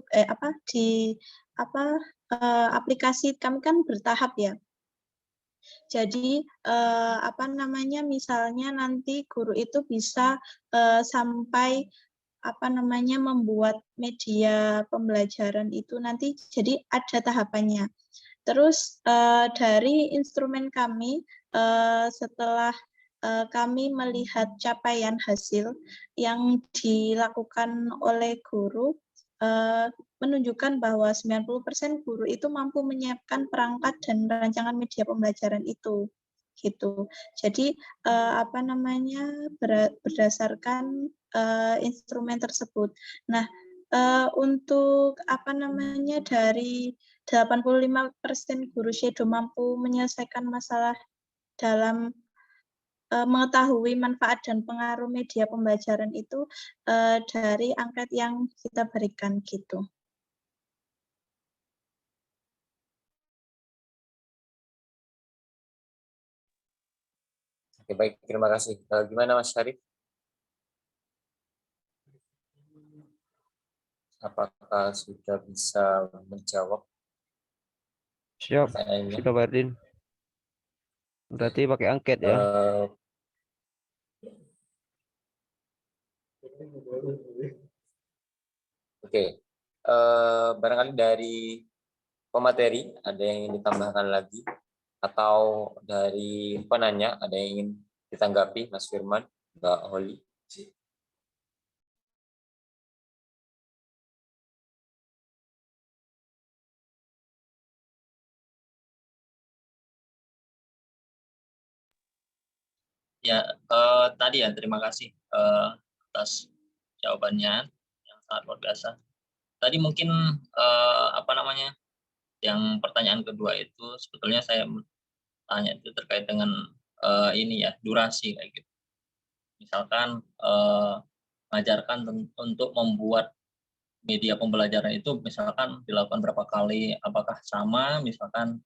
aplikasi kami kan bertahap ya. Jadi apa namanya misalnya nanti guru itu bisa sampai apa namanya membuat media pembelajaran itu nanti jadi ada tahapannya. Terus dari instrumen kami setelah kami melihat capaian hasil yang dilakukan oleh guru menunjukkan bahwa 90% guru itu mampu menyiapkan perangkat dan rancangan media pembelajaran itu gitu. Jadi apa namanya berdasarkan instrumen tersebut. Nah, untuk apa namanya dari 85% guru shadow mampu menyelesaikan masalah dalam mengetahui manfaat dan pengaruh media pembelajaran itu dari angket yang kita berikan gitu. Oke, baik, terima kasih. Gimana Mas Syarif? Apakah sudah bisa menjawab Siap, pertanyaannya? sudah Pak Erdin. Berarti pakai angket ya. Oke, barangkali dari pemateri ada yang ingin ditambahkan lagi atau dari penanya ada yang ingin ditanggapi Mas Firman, Mbak Holly? Ya, tadi ya terima kasih atas jawabannya yang sangat luar biasa. Tadi mungkin apa namanya yang pertanyaan kedua itu sebetulnya saya tanya itu terkait dengan ini ya durasi kayak gitu. Misalkan mengajarkan untuk membuat media pembelajaran itu misalkan dilakukan berapa kali, apakah sama misalkan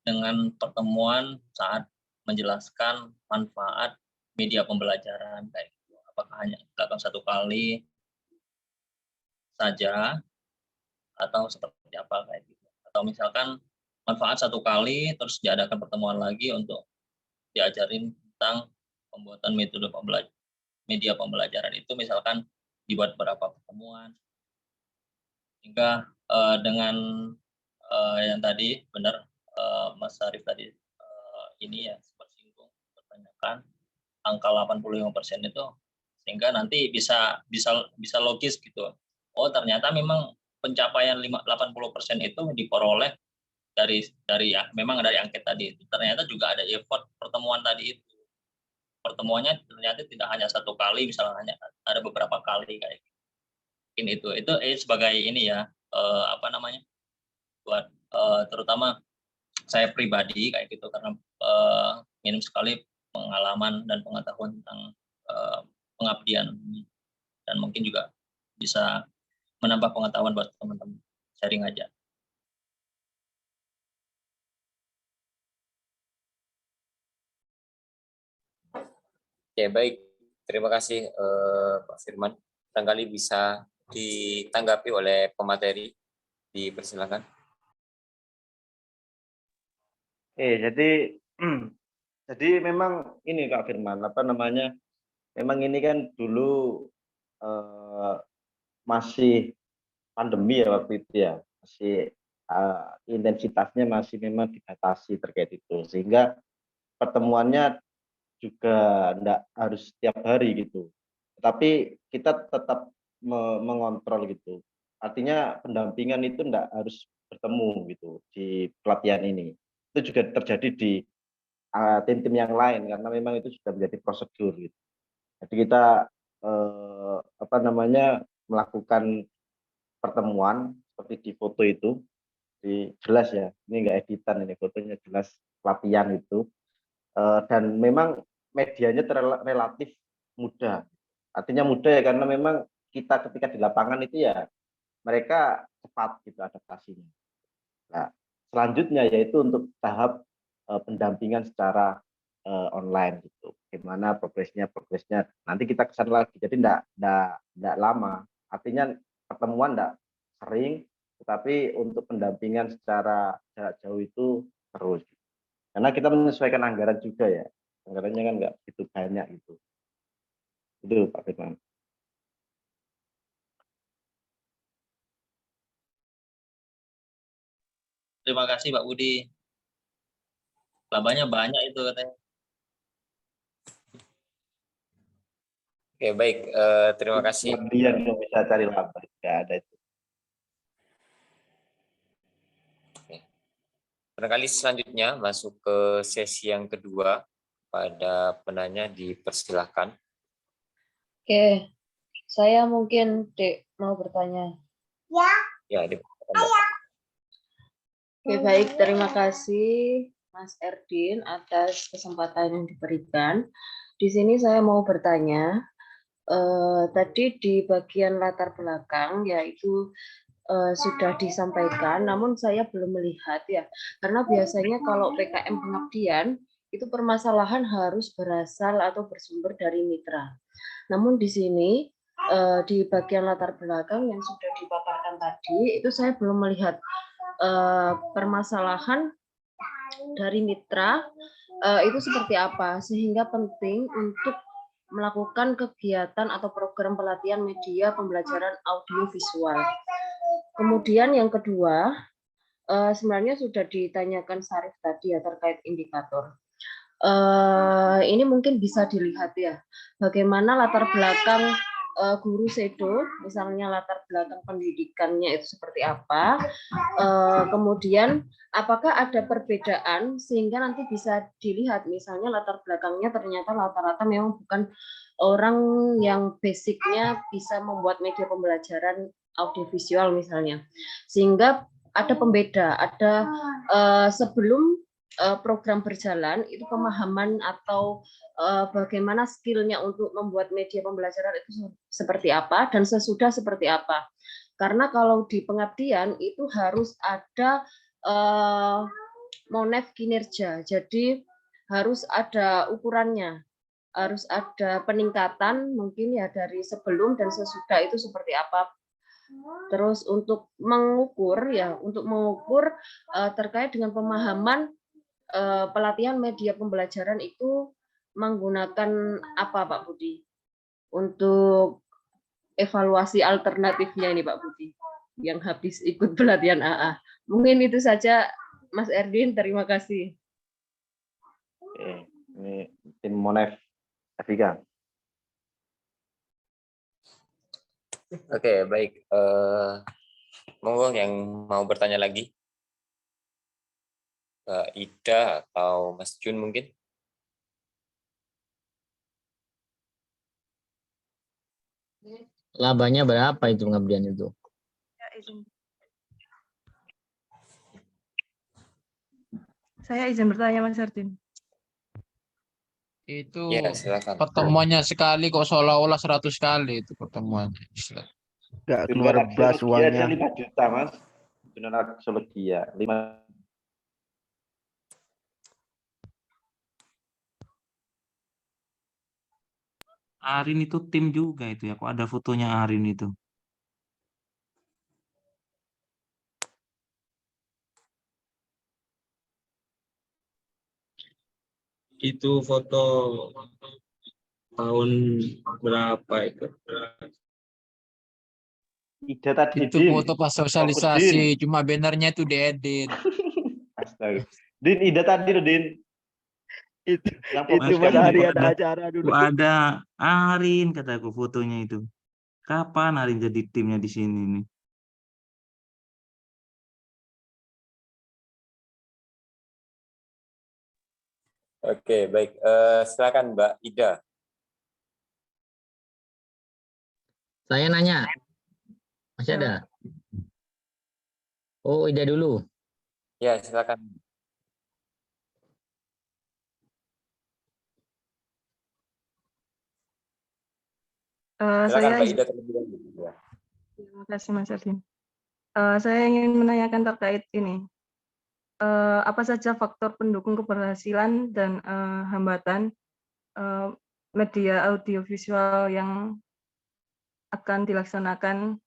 dengan pertemuan saat menjelaskan manfaat media pembelajaran kayak gitu. Apakah hanya dilakukan satu kali saja atau seperti apa kayak gitu. Atau misalkan manfaat satu kali terus diadakan pertemuan lagi untuk diajarin tentang pembuatan metode media pembelajaran itu misalkan dibuat berapa pertemuan hingga dengan yang tadi benar Mas Syarif tadi ini ya sempat singgung pertanyakan angka 85% itu sehingga nanti bisa logis gitu. Oh ternyata memang pencapaian 80% itu diperoleh dari ya memang dari angket tadi itu. Ternyata juga ada effort pertemuan tadi itu. Pertemuannya ternyata tidak hanya satu kali, misalnya hanya ada beberapa kali kayak gitu. Itu sebagai ini ya buat terutama saya pribadi kayak gitu, karena minim sekali pengalaman dan pengetahuan tentang pengabdian ini, dan mungkin juga bisa menambah pengetahuan buat teman-teman, sharing aja. Oke, baik. Terima kasih Pak Firman. Barangkali bisa ditanggapi oleh pemateri. Dipersilakan. Jadi memang ini Kak Firman, memang ini kan dulu masih pandemi ya waktu itu ya, masih intensitasnya masih memang dibatasi terkait itu, sehingga pertemuannya juga enggak harus setiap hari gitu. Tetapi kita tetap mengontrol gitu. Artinya pendampingan itu enggak harus bertemu gitu di pelatihan ini. Itu juga terjadi di tim-tim yang lain karena memang itu sudah menjadi prosedur gitu. Jadi kita melakukan pertemuan seperti di foto itu, jelas ya, ini enggak editan, ini fotonya jelas pelatihan itu. Dan memang medianya relatif mudah. Artinya mudah ya karena memang kita ketika di lapangan itu ya mereka cepat gitu adaptasinya. Nah, selanjutnya yaitu untuk tahap pendampingan secara online gitu. Gimana progresnya nanti kita ke sana lagi. Jadi enggak lama. Artinya pertemuan enggak sering, tetapi untuk pendampingan secara jarak jauh itu terus. Karena kita menyesuaikan anggaran juga ya. Anggarannya kan enggak begitu banyak gitu. Itu Pak Firman. Terima kasih Pak Budi. Labanya banyak itu katanya. Oke, baik. Terima kasih. Dia bisa cari laba, enggak ada itu. Barangkali selanjutnya masuk ke sesi yang kedua. Pada penanya dipersilahkan. Oke, saya mungkin mau bertanya. Ya, dipersilakan. Oke, baik. Terima kasih Mas Erdin atas kesempatan yang diberikan. Di sini saya mau bertanya, tadi di bagian latar belakang yaitu sudah disampaikan, namun saya belum melihat ya, karena biasanya kalau PKM pengabdian itu permasalahan harus berasal atau bersumber dari mitra. Namun di sini di bagian latar belakang yang sudah dipaparkan tadi itu saya belum melihat permasalahan dari mitra itu seperti apa, sehingga penting untuk melakukan kegiatan atau program pelatihan media pembelajaran audiovisual. Kemudian yang kedua, sebenarnya sudah ditanyakan Syarif tadi ya terkait indikator. Ini mungkin bisa dilihat ya, bagaimana latar belakang guru Sedo, misalnya latar belakang pendidikannya itu seperti apa, kemudian apakah ada perbedaan sehingga nanti bisa dilihat misalnya latar belakangnya ternyata rata-rata memang bukan orang yang basicnya bisa membuat media pembelajaran audiovisual misalnya, sehingga ada pembeda, ada sebelum program berjalan itu pemahaman atau bagaimana skillnya untuk membuat media pembelajaran itu seperti apa dan sesudah seperti apa. Karena kalau di pengabdian itu harus ada monef kinerja, jadi harus ada ukurannya, harus ada peningkatan mungkin ya dari sebelum dan sesudah itu seperti apa. Terus untuk mengukur terkait dengan pemahaman pelatihan media pembelajaran itu menggunakan apa Pak Budi untuk evaluasi alternatifnya ini Pak Budi yang habis ikut pelatihan AA. Mungkin itu saja Mas Erdin, terima kasih. Oke, ini tim Monef Afika. Oke, baik. Monggo yang mau bertanya lagi. Mbak Ida atau Mas Jun mungkin. Labanya berapa itu pengabdian itu? Ya, izin. Saya izin bertanya, Mas Ardin. Itu Ya, silakan. pertemuannya sekali kok seolah-olah 100 kali itu pertemuannya. Nggak Bimbingan keluar blas aksiologi aja uangnya. 5 juta, Mas. Bimbingan aksiologi ya, 5. Arin itu tim juga itu ya. Kok ada fotonya Arin itu? Itu foto tahun berapa itu? Ida tadi, Itu Din. foto pas Fokus, Din. sosialisasi, cuma bannernya itu diedit. Astaga. Din, Ida tadi loh, Din. Itu Yang itu fokus Mas kamu, Ari Din. ada acara dulu. Kok ada Arin kataku fotonya itu. Kapan Arin jadi timnya di sini nih? Oke, baik. Silakan Mbak Ida. Saya nanya. Masih ada? Oh, Ida dulu. Ya, silakan. Silakan Saya Mbak Ida terlebih dahulu. Ya. Terima kasih, Mas Ardin. Saya ingin menanyakan terkait ini. Apa saja faktor pendukung keberhasilan dan hambatan media audiovisual yang akan dilaksanakan?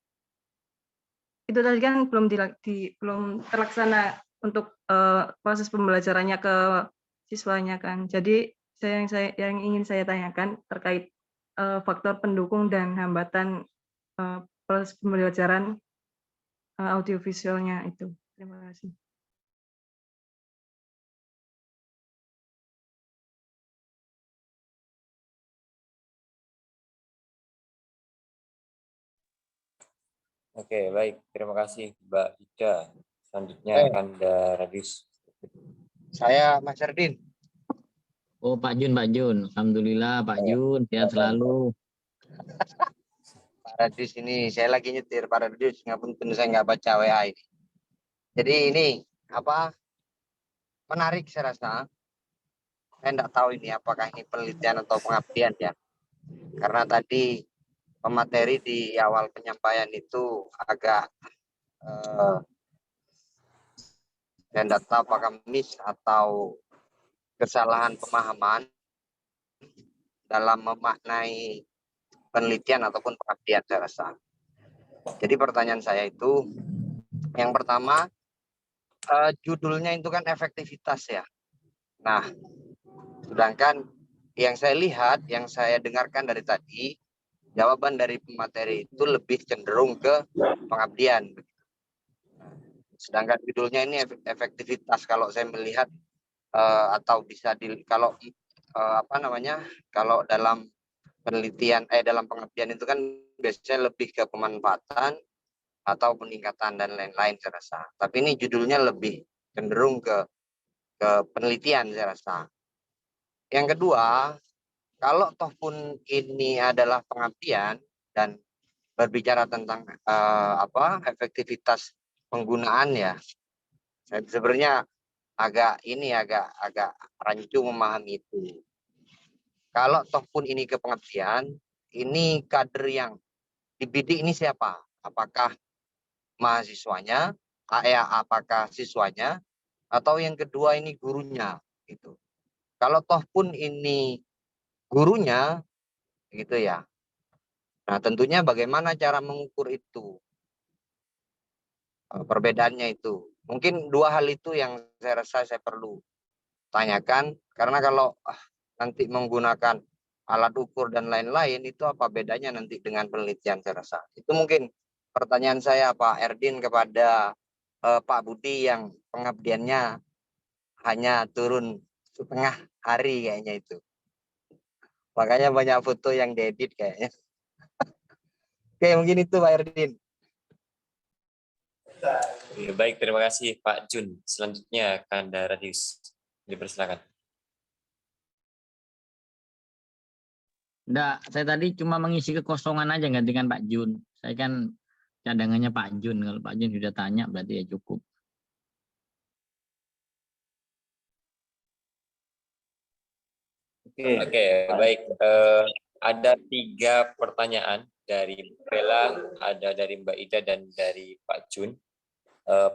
Itu tadi kan belum terlaksana untuk proses pembelajarannya ke siswanya kan. Jadi yang ingin saya tanyakan terkait faktor pendukung dan hambatan proses pembelajaran audiovisualnya itu. Terima kasih. Oke, baik. Terima kasih Mbak Ida. Selanjutnya akan ada Radius. Saya Mas Ardin. Oh, Pak Jun. Alhamdulillah, Pak Jun. Sehat selalu. Pak Radius ini, saya lagi nyetir Pak Radius. Ngapunten saya nggak baca WA ini. Jadi ini, menarik saya rasa. Saya nggak tahu ini apakah ini penelitian atau pengabdian ya. Karena tadi pemateri di awal penyampaian itu agak saya tidak tahu apakah miss atau kesalahan pemahaman dalam memaknai penelitian ataupun pengabdian saya rasa. Jadi pertanyaan saya itu, yang pertama, judulnya itu kan efektivitas ya. Nah, sedangkan yang saya lihat, yang saya dengarkan dari tadi, jawaban dari pemateri itu lebih cenderung ke pengabdian. Sedangkan judulnya ini efektivitas. Kalau saya melihat atau bisa kalau kalau dalam penelitian dalam pengabdian itu kan biasanya lebih ke pemanfaatan atau peningkatan dan lain-lain saya rasa. Tapi ini judulnya lebih cenderung ke penelitian saya rasa. Yang kedua, kalau toh pun ini adalah pengabdian dan berbicara tentang efektivitas penggunaan ya, saya sebenarnya agak rancu memahami itu. Kalau toh pun ini ke pengabdian, ini kader yang dibidik ini siapa? Apakah mahasiswanya, apakah siswanya, atau yang kedua ini gurunya gitu. Kalau toh pun ini gurunya gitu ya. Nah, tentunya bagaimana cara mengukur itu? Perbedaannya itu. Mungkin dua hal itu yang saya rasa saya perlu tanyakan, karena kalau nanti menggunakan alat ukur dan lain-lain, itu apa bedanya nanti dengan penelitian saya rasa. Itu mungkin pertanyaan saya Pak Erdin kepada Pak Budi yang pengabdiannya hanya turun setengah hari kayaknya itu. Makanya banyak foto yang diedit kayaknya. Oke, mungkin itu Pak Erdin. Baik, terima kasih Pak Jun. Selanjutnya Kanda Radius. Dipersilakan. Enggak, saya tadi cuma mengisi kekosongan aja gantikan Pak Jun. Saya kan cadangannya Pak Jun. Kalau Pak Jun sudah tanya berarti ya cukup. Oke, baik. Ada 3 pertanyaan dari Bella, ada dari Mbak Ida, dan dari Pak Jun.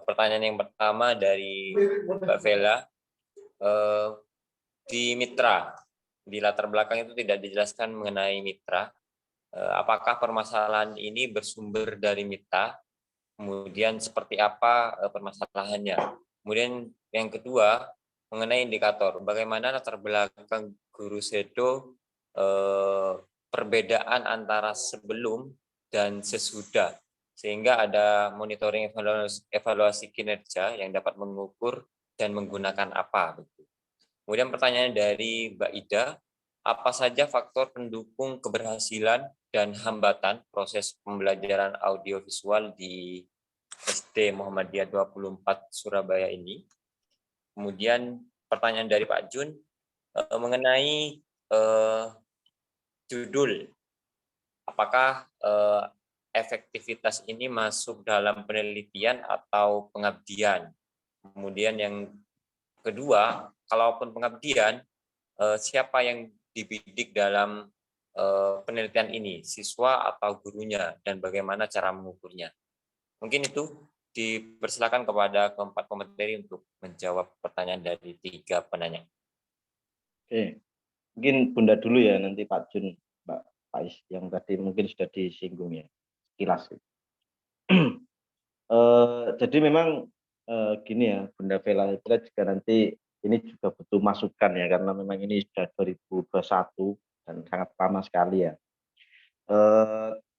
Pertanyaan yang pertama dari Mbak Vela, di mitra, di latar belakang itu tidak dijelaskan mengenai mitra. Apakah permasalahan ini bersumber dari mitra? Kemudian seperti apa permasalahannya? Kemudian yang kedua, mengenai indikator, bagaimana latar belakang guru Sedo, perbedaan antara sebelum dan sesudah, sehingga ada monitoring evaluasi kinerja yang dapat mengukur dan menggunakan apa. Kemudian pertanyaan dari Mbak Ida, apa saja faktor pendukung keberhasilan dan hambatan proses pembelajaran audiovisual di SD Muhammadiyah 24 Surabaya ini? Kemudian pertanyaan dari Pak Jun mengenai judul, apakah efektivitas ini masuk dalam penelitian atau pengabdian? Kemudian yang kedua, kalaupun pengabdian, siapa yang dibidik dalam penelitian ini, siswa atau gurunya, dan bagaimana cara mengukurnya? Mungkin itu, dipersilakan kepada keempat pemateri untuk menjawab pertanyaan dari 3 penanya. Oke, mungkin Bunda dulu ya, nanti Pak Jun, Mbak Faiz, yang tadi mungkin sudah disinggung ya, sekilas. Jadi memang gini ya, Bunda Vela juga nanti ini juga butuh masukan ya, karena memang ini sudah 2021 dan sangat lama sekali ya.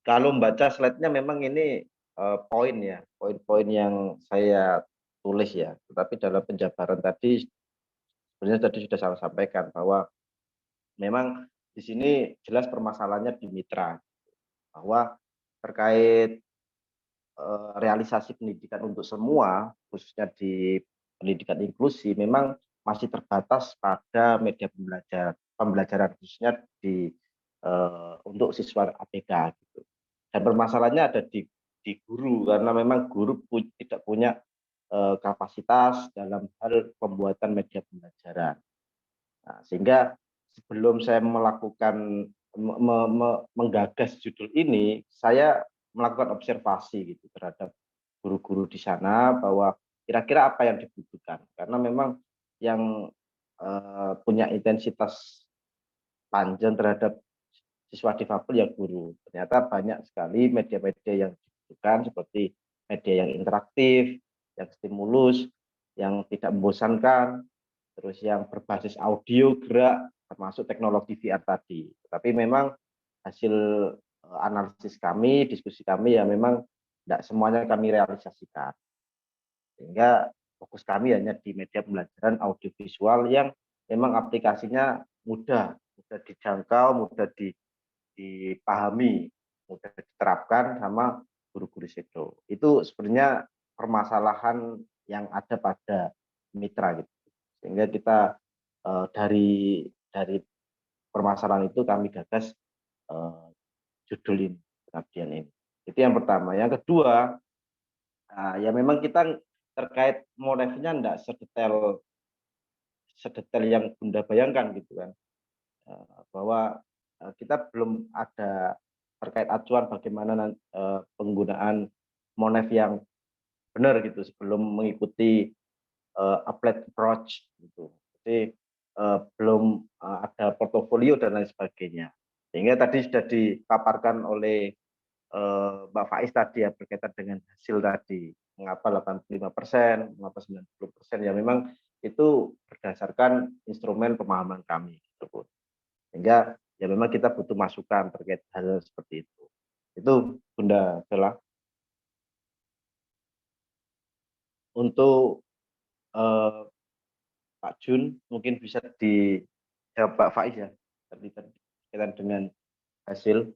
Kalau membaca slide-nya memang ini poin ya, poin-poin yang saya tulis ya, tetapi dalam penjabaran tadi sebenarnya tadi sudah saya sampaikan bahwa memang di sini jelas permasalahannya di mitra, bahwa terkait realisasi pendidikan untuk semua, khususnya di pendidikan inklusi, memang masih terbatas pada media pembelajaran khususnya di untuk siswa ABK gitu. Dan permasalahannya ada di guru, karena memang guru tidak punya kapasitas dalam hal pembuatan media pembelajaran. Nah, sehingga sebelum saya melakukan menggagas judul ini, saya melakukan observasi gitu terhadap guru-guru di sana, bahwa kira-kira apa yang dibutuhkan, karena memang yang punya intensitas panjang terhadap siswa difabel ya guru. Ternyata banyak sekali media-media yang dibutuhkan, seperti media yang interaktif, yang stimulus, yang tidak membosankan, terus yang berbasis audio gerak, termasuk teknologi VR tadi. Tapi memang hasil analisis kami, diskusi kami ya memang tidak semuanya kami realisasikan. Sehingga fokus kami hanya di media pembelajaran audiovisual yang memang aplikasinya mudah dijangkau, mudah dipahami, mudah diterapkan sama guru-guru Sedo. Itu sebenarnya permasalahan yang ada pada mitra gitu. Sehingga kita dari permasalahan itu kami gagas judul ini, pengabdian ini. Itu yang pertama. Yang kedua, ya memang kita terkait monefnya enggak sedetail yang Bunda bayangkan gitu kan. Bahwa kita belum ada terkait acuan bagaimana penggunaan monef yang benar gitu sebelum mengikuti applied approach gitu. Jadi belum ada portofolio dan lain sebagainya. Sehingga tadi sudah dipaparkan oleh Mbak Faiz tadi ya, berkaitan dengan hasil tadi. Mengapa 85%, mengapa 90%, ya memang itu berdasarkan instrumen pemahaman kami. Gitu. Sehingga ya memang kita butuh masukan terkait hal seperti itu. Itu Bunda Vela. Untuk Pak Jun mungkin bisa dijawab Pak Faiz ya, berkaitan dengan hasil.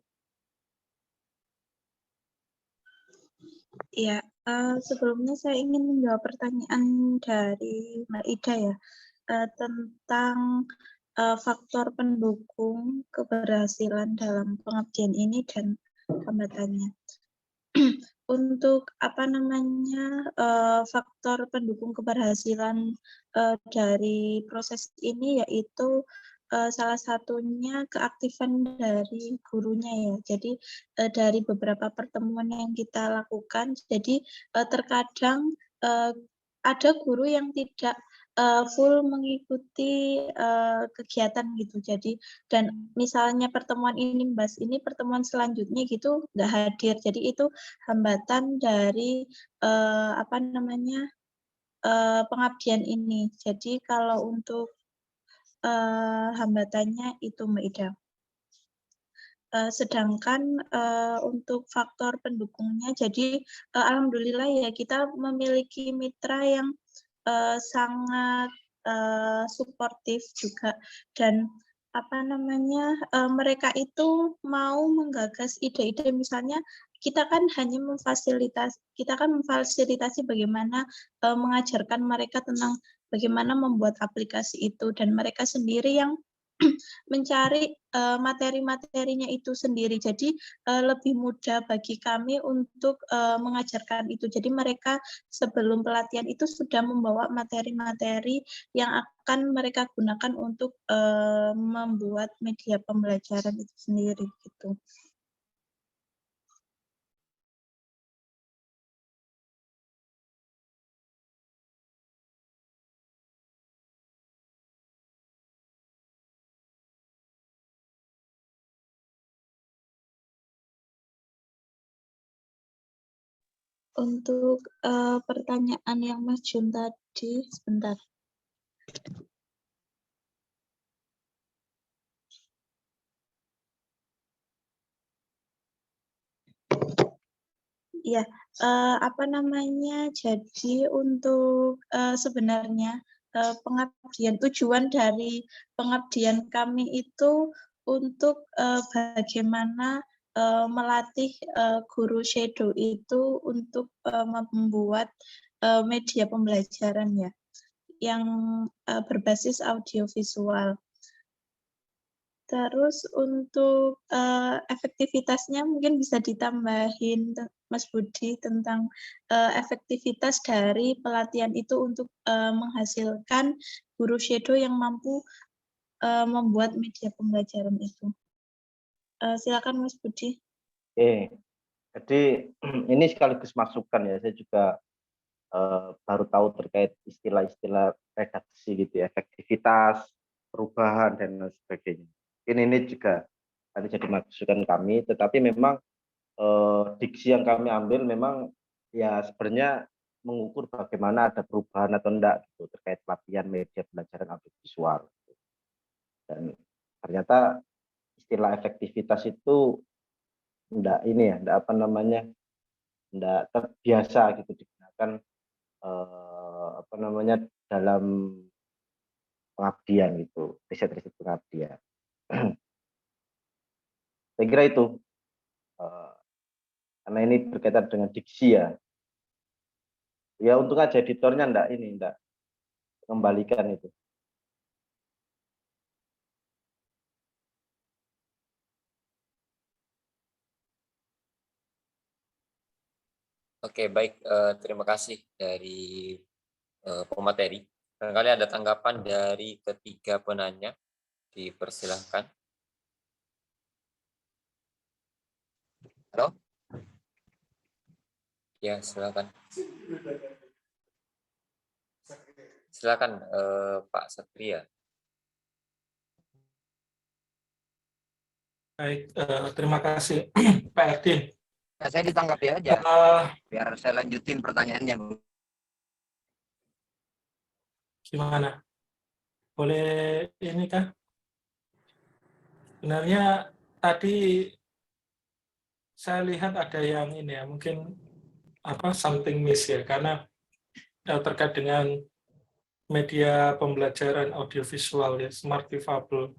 Ya, sebelumnya saya ingin menjawab pertanyaan dari Mbak Ida ya, tentang faktor pendukung keberhasilan dalam pengabdian ini dan hambatannya. Untuk apa namanya faktor pendukung keberhasilan dari proses ini yaitu salah satunya keaktifan dari gurunya ya. Jadi dari beberapa pertemuan yang kita lakukan, jadi terkadang ada guru yang tidak full mengikuti kegiatan gitu. Jadi dan misalnya pertemuan ini membahas ini, pertemuan selanjutnya gitu nggak hadir. Jadi itu hambatan dari apa namanya pengabdian ini. Jadi kalau untuk hambatannya itu Mbak Ida. Sedangkan untuk faktor pendukungnya, jadi alhamdulillah ya kita memiliki mitra yang sangat suportif juga dan apa namanya mereka itu mau menggagas ide-ide misalnya kita kan hanya memfasilitasi bagaimana mengajarkan mereka tentang bagaimana membuat aplikasi itu dan mereka sendiri yang mencari materi-materinya itu sendiri. Jadi lebih mudah bagi kami untuk mengajarkan itu. Jadi mereka sebelum pelatihan itu sudah membawa materi-materi yang akan mereka gunakan untuk membuat media pembelajaran itu sendiri gitu. Untuk pertanyaan yang Mas Jun tadi, sebentar. Ya, apa namanya? Jadi untuk sebenarnya pengabdian tujuan dari pengabdian kami itu untuk bagaimana melatih guru shadow itu untuk membuat media pembelajaran ya, yang berbasis audiovisual. Terus untuk efektivitasnya mungkin bisa ditambahin Mas Budi tentang efektivitas dari pelatihan itu untuk menghasilkan guru shadow yang mampu membuat media pembelajaran itu. Silakan Mas Budi. Oke, jadi ini sekaligus masukan ya, saya juga baru tahu terkait istilah-istilah redaksi gitu ya, efektivitas, perubahan, dan lain sebagainya. Ini juga nanti jadi masukan kami, tetapi memang diksi yang kami ambil memang ya sebenarnya mengukur bagaimana ada perubahan atau enggak gitu terkait pelatihan media pembelajaran audiovisual. Dan ternyata istilah efektivitas itu enggak ini ya, enggak apa namanya, enggak terbiasa gitu digunakan apa namanya dalam pengabdian gitu, riset-riset pengabdian. Saya kira itu karena ini berkaitan dengan diksi ya. Ya untung aja editornya enggak kembalikan itu. Oke, baik. Terima kasih dari pemateri. Barangkali ada tanggapan dari ketiga penanya, dipersilahkan. Halo? Ya, silakan. Silakan Pak Satria. Baik, terima kasih Pak Erdin. Nah, saya ditanggapi aja, biar saya lanjutin pertanyaannya, Bu. Gimana? Boleh ini kah? Sebenarnya tadi saya lihat ada yang ini ya, mungkin something miss ya, karena terkait dengan media pembelajaran audiovisual ya, smart difabel.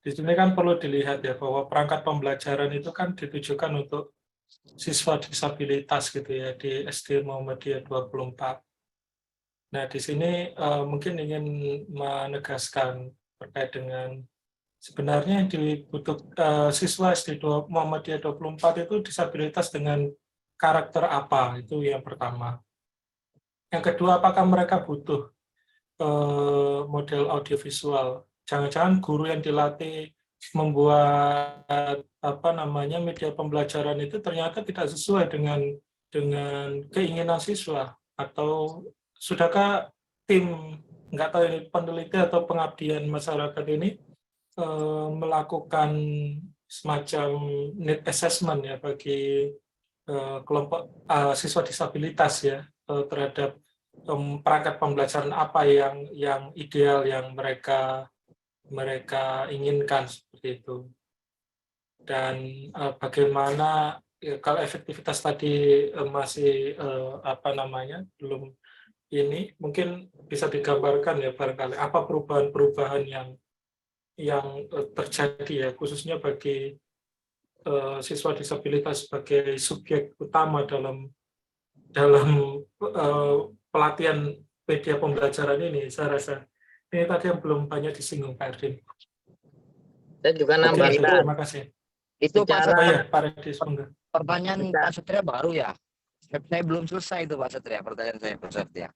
Di sini kan perlu dilihat ya bahwa perangkat pembelajaran itu kan ditujukan untuk siswa disabilitas gitu ya di SD Muhammadiyah 24. Nah, di sini mungkin ingin menegaskan terkait dengan sebenarnya yang dibutuhkan siswa SD Muhammadiyah 24 itu disabilitas dengan karakter apa, itu yang pertama. Yang kedua, apakah mereka butuh model audiovisual? Jangan-jangan guru yang dilatih membuat media pembelajaran itu ternyata tidak sesuai dengan keinginan siswa, atau sudahkah tim, nggak tahu ini peneliti atau pengabdian masyarakat ini melakukan semacam need assessment ya bagi kelompok siswa disabilitas ya terhadap perangkat pembelajaran apa yang ideal yang mereka inginkan seperti itu. Dan bagaimana kalau efektivitas tadi masih belum ini, mungkin bisa digambarkan ya barangkali apa perubahan-perubahan yang terjadi ya khususnya bagi siswa disabilitas sebagai subjek utama dalam pelatihan media pembelajaran ini. Saya rasa ini tadi yang belum banyak disinggung Pak Erdin. Saya juga nambahkan. Terima kasih. Itu Pak Satria, Pak Redis, pertanyaan Pak Satria baru ya. Saya belum selesai itu Pak Satria, pertanyaan saya Pak Satria.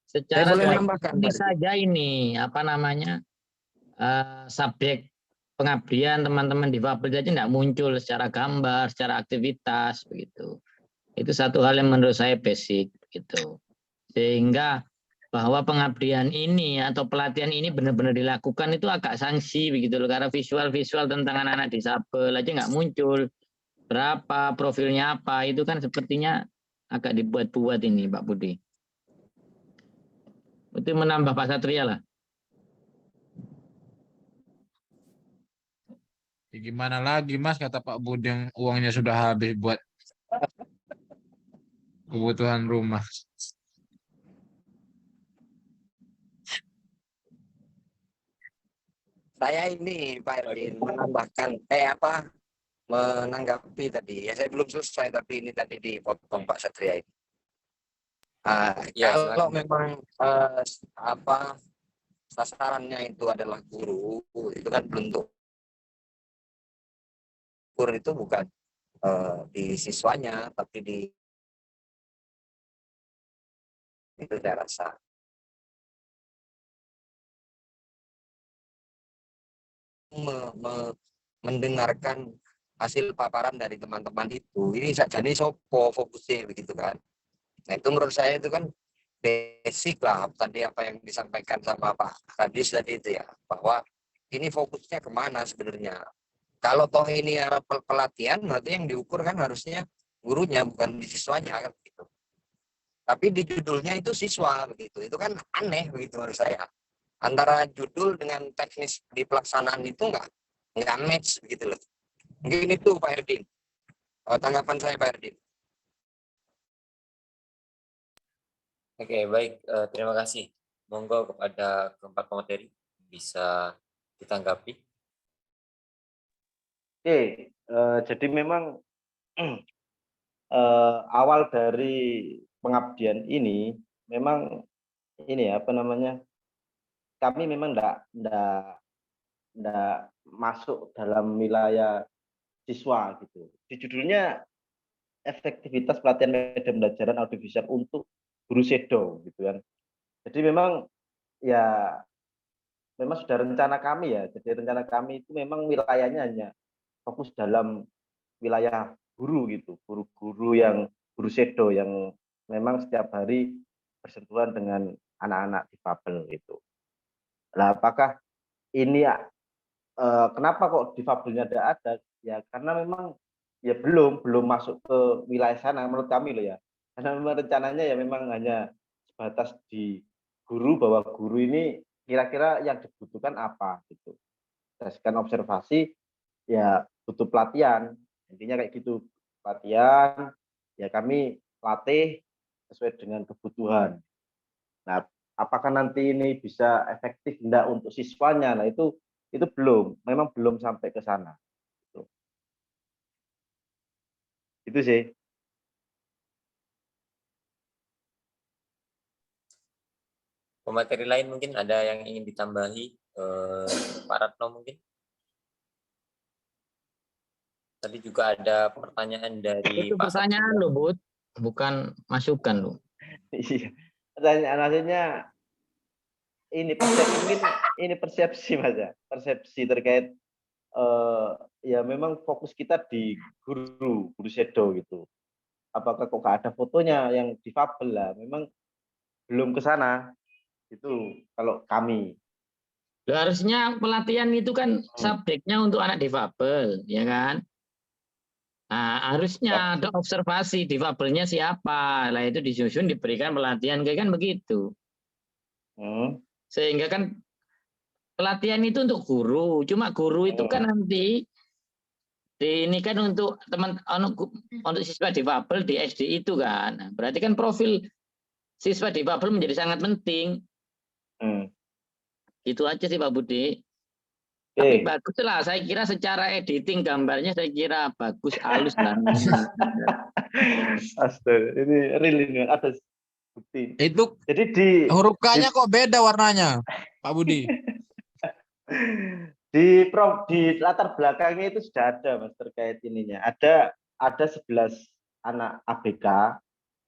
Secara boleh menambahkan, teknis Pak? saja ini subjek pengabdian teman-teman difabel jadi tidak muncul secara gambar, secara aktivitas begitu. Itu satu hal yang menurut saya basic gitu. Sehingga bahwa pengabdian ini atau pelatihan ini benar-benar dilakukan itu agak sanksi begitu loh, karena visual tentang anak-anak disabel aja nggak muncul. Berapa profilnya apa itu kan sepertinya agak dibuat-buat ini Pak Budi. Itu menambah Pak Satria lah. Ya, gimana lagi Mas, kata Pak Budi yang uangnya sudah habis buat kebutuhan rumah. Saya ini Pak Erdin menambahkan menanggapi tadi ya, saya belum selesai tapi ini tadi dipotong Pak Satria ini. Ya, Kalau silakan. memang sasarannya itu adalah guru, itu kan bentuk guru itu bukan di siswanya tapi di itu saya rasa. Mendengarkan hasil paparan dari teman-teman itu, ini saja nih sopo fokusnya begitu kan. Nah itu menurut saya itu kan basic lah tadi apa yang disampaikan sama Pak Radis tadi itu ya, bahwa ini fokusnya kemana sebenarnya. Kalau toh ini pelatihan, berarti yang diukur kan harusnya gurunya bukan di siswanya kan begitu. Tapi di judulnya itu siswa begitu, itu kan aneh begitu menurut saya. Antara judul dengan teknis di pelaksanaan itu nggak match begitu loh. Mungkin itu Pak Erdin. Tanggapan saya Pak Erdin. Oke, baik. Terima kasih. Monggo kepada keempat pemateri bisa ditanggapi. Oke, jadi memang awal dari pengabdian ini memang ini kami memang enggak masuk dalam wilayah siswa gitu. Di judulnya efektivitas pelatihan media pembelajaran audiovisual untuk guru sedo gitu kan. Jadi memang sudah rencana kami ya. Jadi rencana kami itu memang wilayahnya hanya fokus dalam wilayah guru gitu, guru-guru yang guru sedo yang memang setiap hari bersentuhan dengan anak-anak difabel gitu. Nah, apakah ini kenapa kok difabelnya ada? Ya karena memang ya belum masuk ke wilayah sana menurut kami loh ya. Karena memang rencananya ya memang hanya sebatas di guru, bahwa guru ini kira-kira yang dibutuhkan apa gitu. Berdasarkan observasi ya butuh pelatihan, intinya kayak gitu, pelatihan ya kami latih sesuai dengan kebutuhan. Nah, apakah nanti ini bisa efektif enggak untuk siswanya? Nah, itu memang belum sampai ke sana. Gitu. Itu sih. Pemateri lain mungkin ada yang ingin ditambahi, Pak Ratno mungkin? Tadi juga ada pertanyaan dari Itu Pak pertanyaan Satria. lo, Bud, bukan masukan lo. Iya. Pertanyaan maksudnya ini persepsi, mungkin ini persepsi Mas ya. Persepsi terkait ya memang fokus kita di guru shadow gitu. Apakah kok gak ada fotonya yang difabel lah? Memang belum ke sana. Itu kalau kami. Harusnya pelatihan itu kan subjeknya untuk anak difabel, ya kan? Nah, harusnya ada observasi difabelnya siapa. Lah itu disusun diberikan pelatihan kayak kan begitu. Sehingga kan pelatihan itu untuk guru. Cuma guru itu kan nanti ini kan untuk untuk siswa difabel di SD itu kan. Nah, berarti kan profil siswa difabel menjadi sangat penting. Itu aja sih Pak Budi. Tapi bagus lah, saya kira secara editing gambarnya saya kira bagus, halus lah. Astaga, ini real ini ada bukti. Itu jadi di huruf K-nya kok beda warnanya, Pak Budi? di latar belakangnya itu sudah ada Mas terkait ininya. Ada 11 anak ABK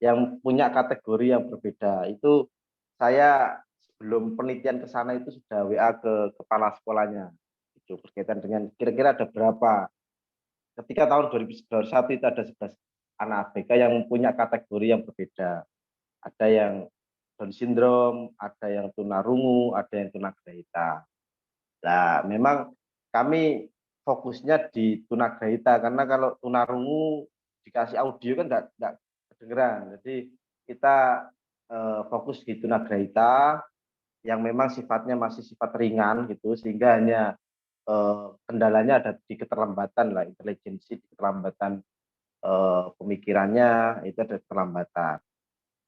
yang punya kategori yang berbeda. Itu saya sebelum penelitian ke sana itu sudah WA ke kepala sekolahnya. Itu berkaitan dengan kira-kira ada berapa. Ketika tahun 2021 itu ada 11 anak ABK yang punya kategori yang berbeda. Ada yang Down syndrome, ada yang tunarungu, ada yang tunagrahita. Nah, memang kami fokusnya di tunagrahita karena kalau tunarungu dikasih audio kan nggak kedengeran. Jadi kita fokus di tunagrahita yang memang sifatnya masih sifat ringan gitu, sehingga hanya kendalanya ada di keterlambatan lah, intelijensi, di keterlambatan pemikirannya itu ada keterlambatan.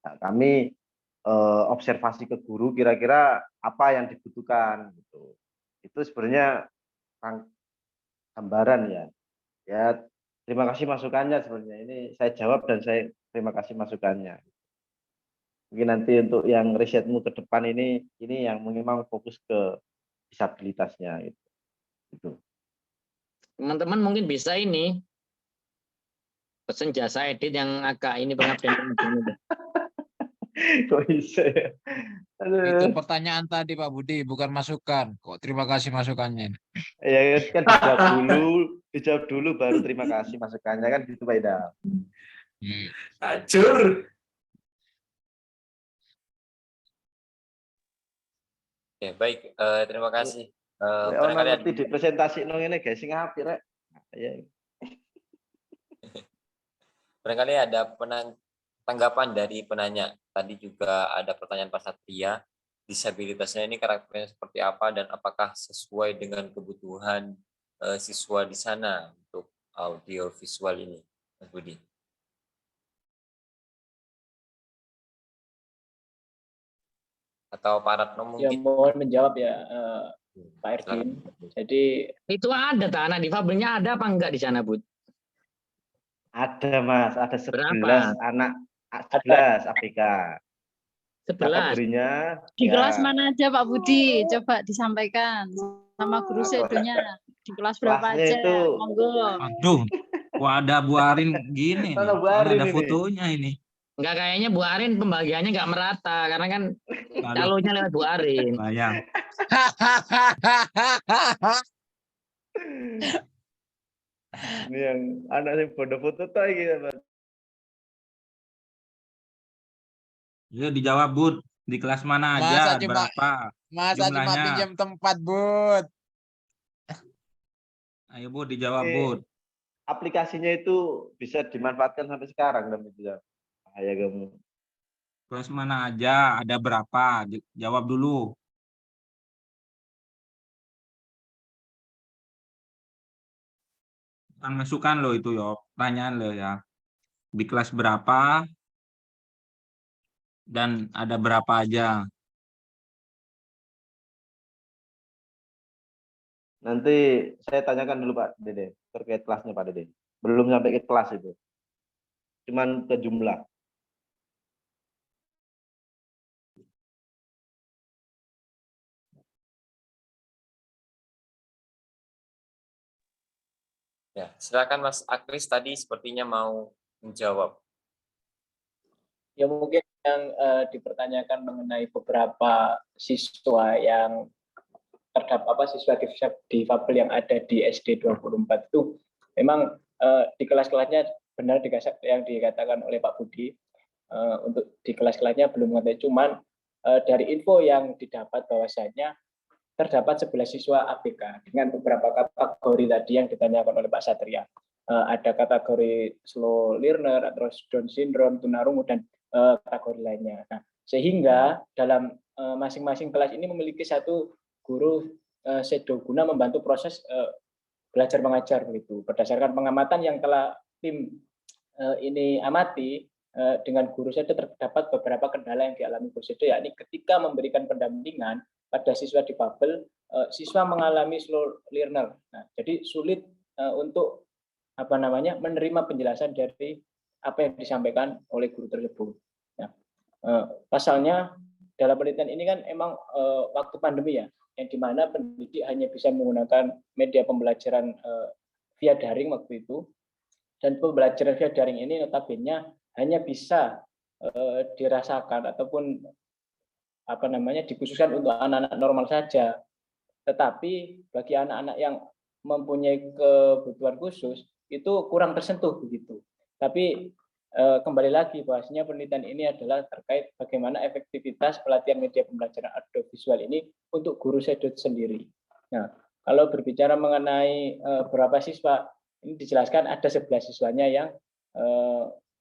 Nah, kami observasi ke guru kira-kira apa yang dibutuhkan gitu. Itu sebenarnya gambaran ya. Ya, terima kasih masukannya sebenarnya. Ini saya jawab dan saya terima kasih masukannya. Mungkin nanti untuk yang risetmu ke depan ini yang memang fokus ke disabilitasnya itu. Teman-teman mungkin bisa ini pesen jasa edit yang agak ini pengabdian itu. Kok bisa ya? Itu pertanyaan tadi Pak Budi, bukan masukan. Kok terima kasih masukannya? Ya kan dijawab dulu baru terima kasih masukannya kan gitu Pak Idam. Acur. Ya, baik, terima kasih. Barangkali nanti di presentasi ini guys sing apik rek. Ya. Barangkali ada tanggapan dari penanya. Tadi juga ada pertanyaan Pak Satria, disabilitasnya ini karakternya seperti apa dan apakah sesuai dengan kebutuhan siswa di sana untuk audio visual ini, Mas Budi? Atau Pak Ratno Ya, mungkin? mohon menjawab ya Pak Erdin. Jadi itu ada anak difabelnya ada apa enggak di sana, Bud? Ada Mas, ada 11 Berapa? anak 11 ABK. 11. Kategorinya Di kelas mana aja Pak Budi? Coba disampaikan sama guru sedonya. Di kelas berapa kelasnya aja? itu Monggo. Aduh, kok ada Bu Arin gini nih. Bu Soalnya Arin ada ini. fotonya ini. Enggak, kayaknya Bu Arin pembagiannya enggak merata karena kan calonnya lewat Bu Arin. Bayang. Ini yang anak yang foto-foto tuh gitu Mas. Ya dijawab Bud, di kelas mana aja, berapa Masa cuma jumlahnya? pinjam tempat, Bud. Ayo Bud, dijawab Bud. Aplikasinya itu bisa dimanfaatkan sampai sekarang dan itu bahaya kamu. Kelas mana aja, ada berapa? Jawab dulu. Kan masukan lo itu yo, pertanyaan lo ya. Di kelas berapa dan ada berapa aja? Nanti saya tanyakan dulu Pak Dede terkait kelasnya Pak Dede. Belum sampai ke kelas itu. cuman ke jumlah. Ya, silakan Mas Akris tadi sepertinya mau menjawab. Ya mungkin yang dipertanyakan mengenai beberapa siswa yang terdapat siswa difabel yang ada di SD 24 itu memang di kelas-kelasnya benar yang dikatakan oleh Pak Budi, untuk di kelas-kelasnya belum mengetahui, cuman dari info yang didapat bahwasanya terdapat 11 siswa ABK dengan beberapa kategori tadi yang ditanyakan oleh Pak Satria. Ada kategori slow learner, atau Down syndrome, tunarungu, dan kategori lainnya. Nah, sehingga dalam masing-masing kelas ini memiliki satu guru sedo guna membantu proses belajar mengajar begitu. Berdasarkan pengamatan yang telah tim ini amati, dengan guru sedo terdapat beberapa kendala yang dialami guru sedo, yakni ketika memberikan pendampingan pada siswa difabel, siswa mengalami slow learner. Nah, jadi sulit untuk menerima penjelasan dari apa yang disampaikan oleh guru tersebut. Nah, pasalnya dalam penelitian ini kan emang waktu pandemi ya, yang dimana pendidik hanya bisa menggunakan media pembelajaran via daring waktu itu, dan pembelajaran via daring ini notabene hanya bisa dirasakan ataupun dikhususkan untuk anak-anak normal saja. Tetapi bagi anak-anak yang mempunyai kebutuhan khusus itu kurang tersentuh begitu. Tapi kembali lagi bahwasanya penelitian ini adalah terkait bagaimana efektivitas pelatihan media pembelajaran audiovisual ini untuk guru sedo sendiri. Nah, kalau berbicara mengenai berapa siswa, ini dijelaskan ada 11 siswanya yang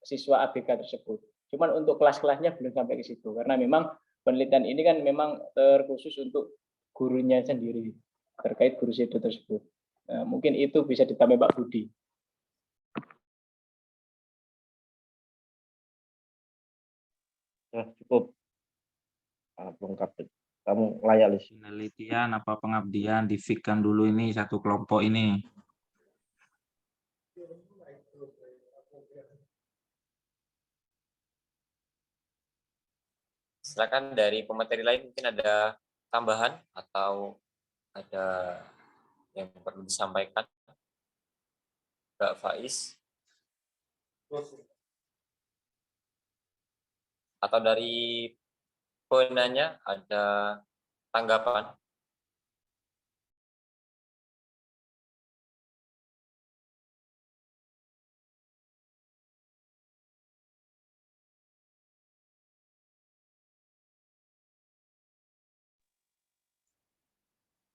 siswa ABK tersebut. Cuman untuk kelas-kelasnya belum sampai ke situ karena memang penelitian ini kan memang terkhusus untuk gurunya sendiri terkait guru sedo tersebut. Nah, mungkin itu bisa ditambah Pak Budi. Ya, cukup lengkap. Kamu layak, Lis. Penelitian apa pengabdian difikkan dulu ini satu kelompok ini. Silakan dari pemateri lain mungkin ada tambahan atau ada yang perlu disampaikan. Mbak Faiz. Atau dari penanya ada tanggapan?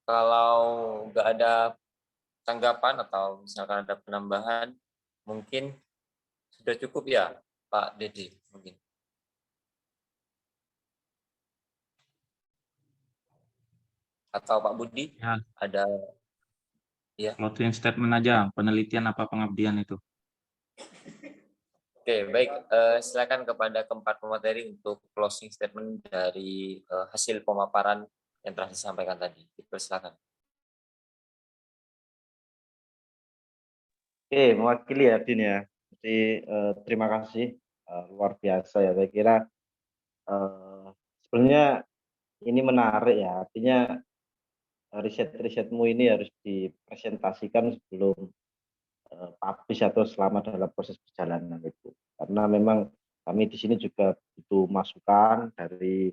Kalau nggak ada tanggapan atau misalkan ada penambahan, mungkin sudah cukup ya, Pak Dede mungkin. Atau Pak Budi, Ya. ada ya. Closing statement aja, penelitian apa pengabdian itu. Oke, baik. Silakan kepada keempat pemateri untuk closing statement dari hasil pemaparan yang telah disampaikan tadi. Silakan. Oke, mewakili ya, Din ya. Jadi terima kasih, luar biasa ya. Saya kira sebenarnya ini menarik ya. Artinya riset-risetmu ini harus dipresentasikan sebelum publish atau selama dalam proses perjalanan itu. Karena memang kami di sini juga butuh masukan dari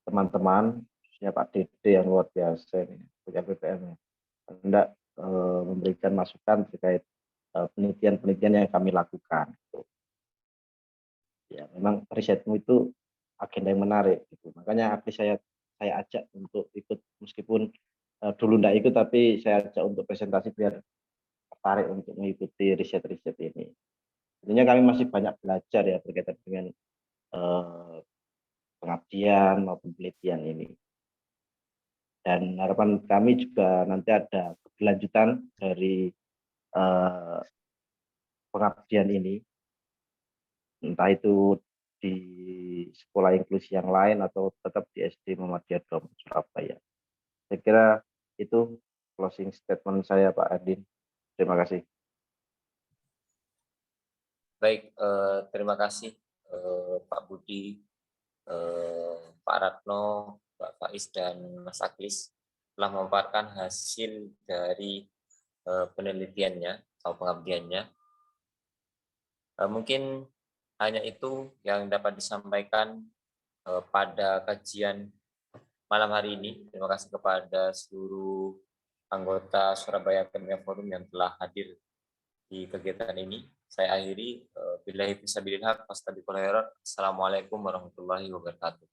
teman-teman, khususnya Pak Dede yang luar biasa ini, punya BPM ya. Hendak memberikan masukan terkait penelitian-penelitian yang kami lakukan. Ya, memang risetmu itu agenda yang menarik gitu. Makanya saya ajak untuk ikut, meskipun dulu enggak ikut, tapi saya ajak untuk presentasi biar tertarik untuk mengikuti riset-riset ini. Tentunya kami masih banyak belajar ya berkaitan dengan pengabdian maupun penelitian ini. Dan harapan kami juga nanti ada keberlanjutan dari pengabdian ini, entah itu di sekolah inklusi yang lain atau tetap di SD Muhammadiyah Dom Surabaya. Saya kira itu closing statement saya, Pak Ardin. Terima kasih. Baik, terima kasih Pak Budi, Pak Ratno, Pak Faiz, dan Mas Aklis telah memaparkan hasil dari penelitiannya atau pengabdiannya. Mungkin hanya itu yang dapat disampaikan pada kajian malam hari ini. Terima kasih kepada seluruh anggota Surabaya Academia Forum yang telah hadir di kegiatan ini. Saya akhiri, billahi fisabilil haq, wastabiqul khairat. Assalamualaikum warahmatullahi wabarakatuh.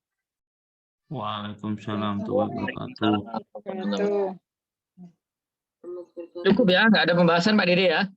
Waalaikumsalam warahmatullahi wabarakatuh. Cukup ya, nggak ada pembahasan Pak Dede ya.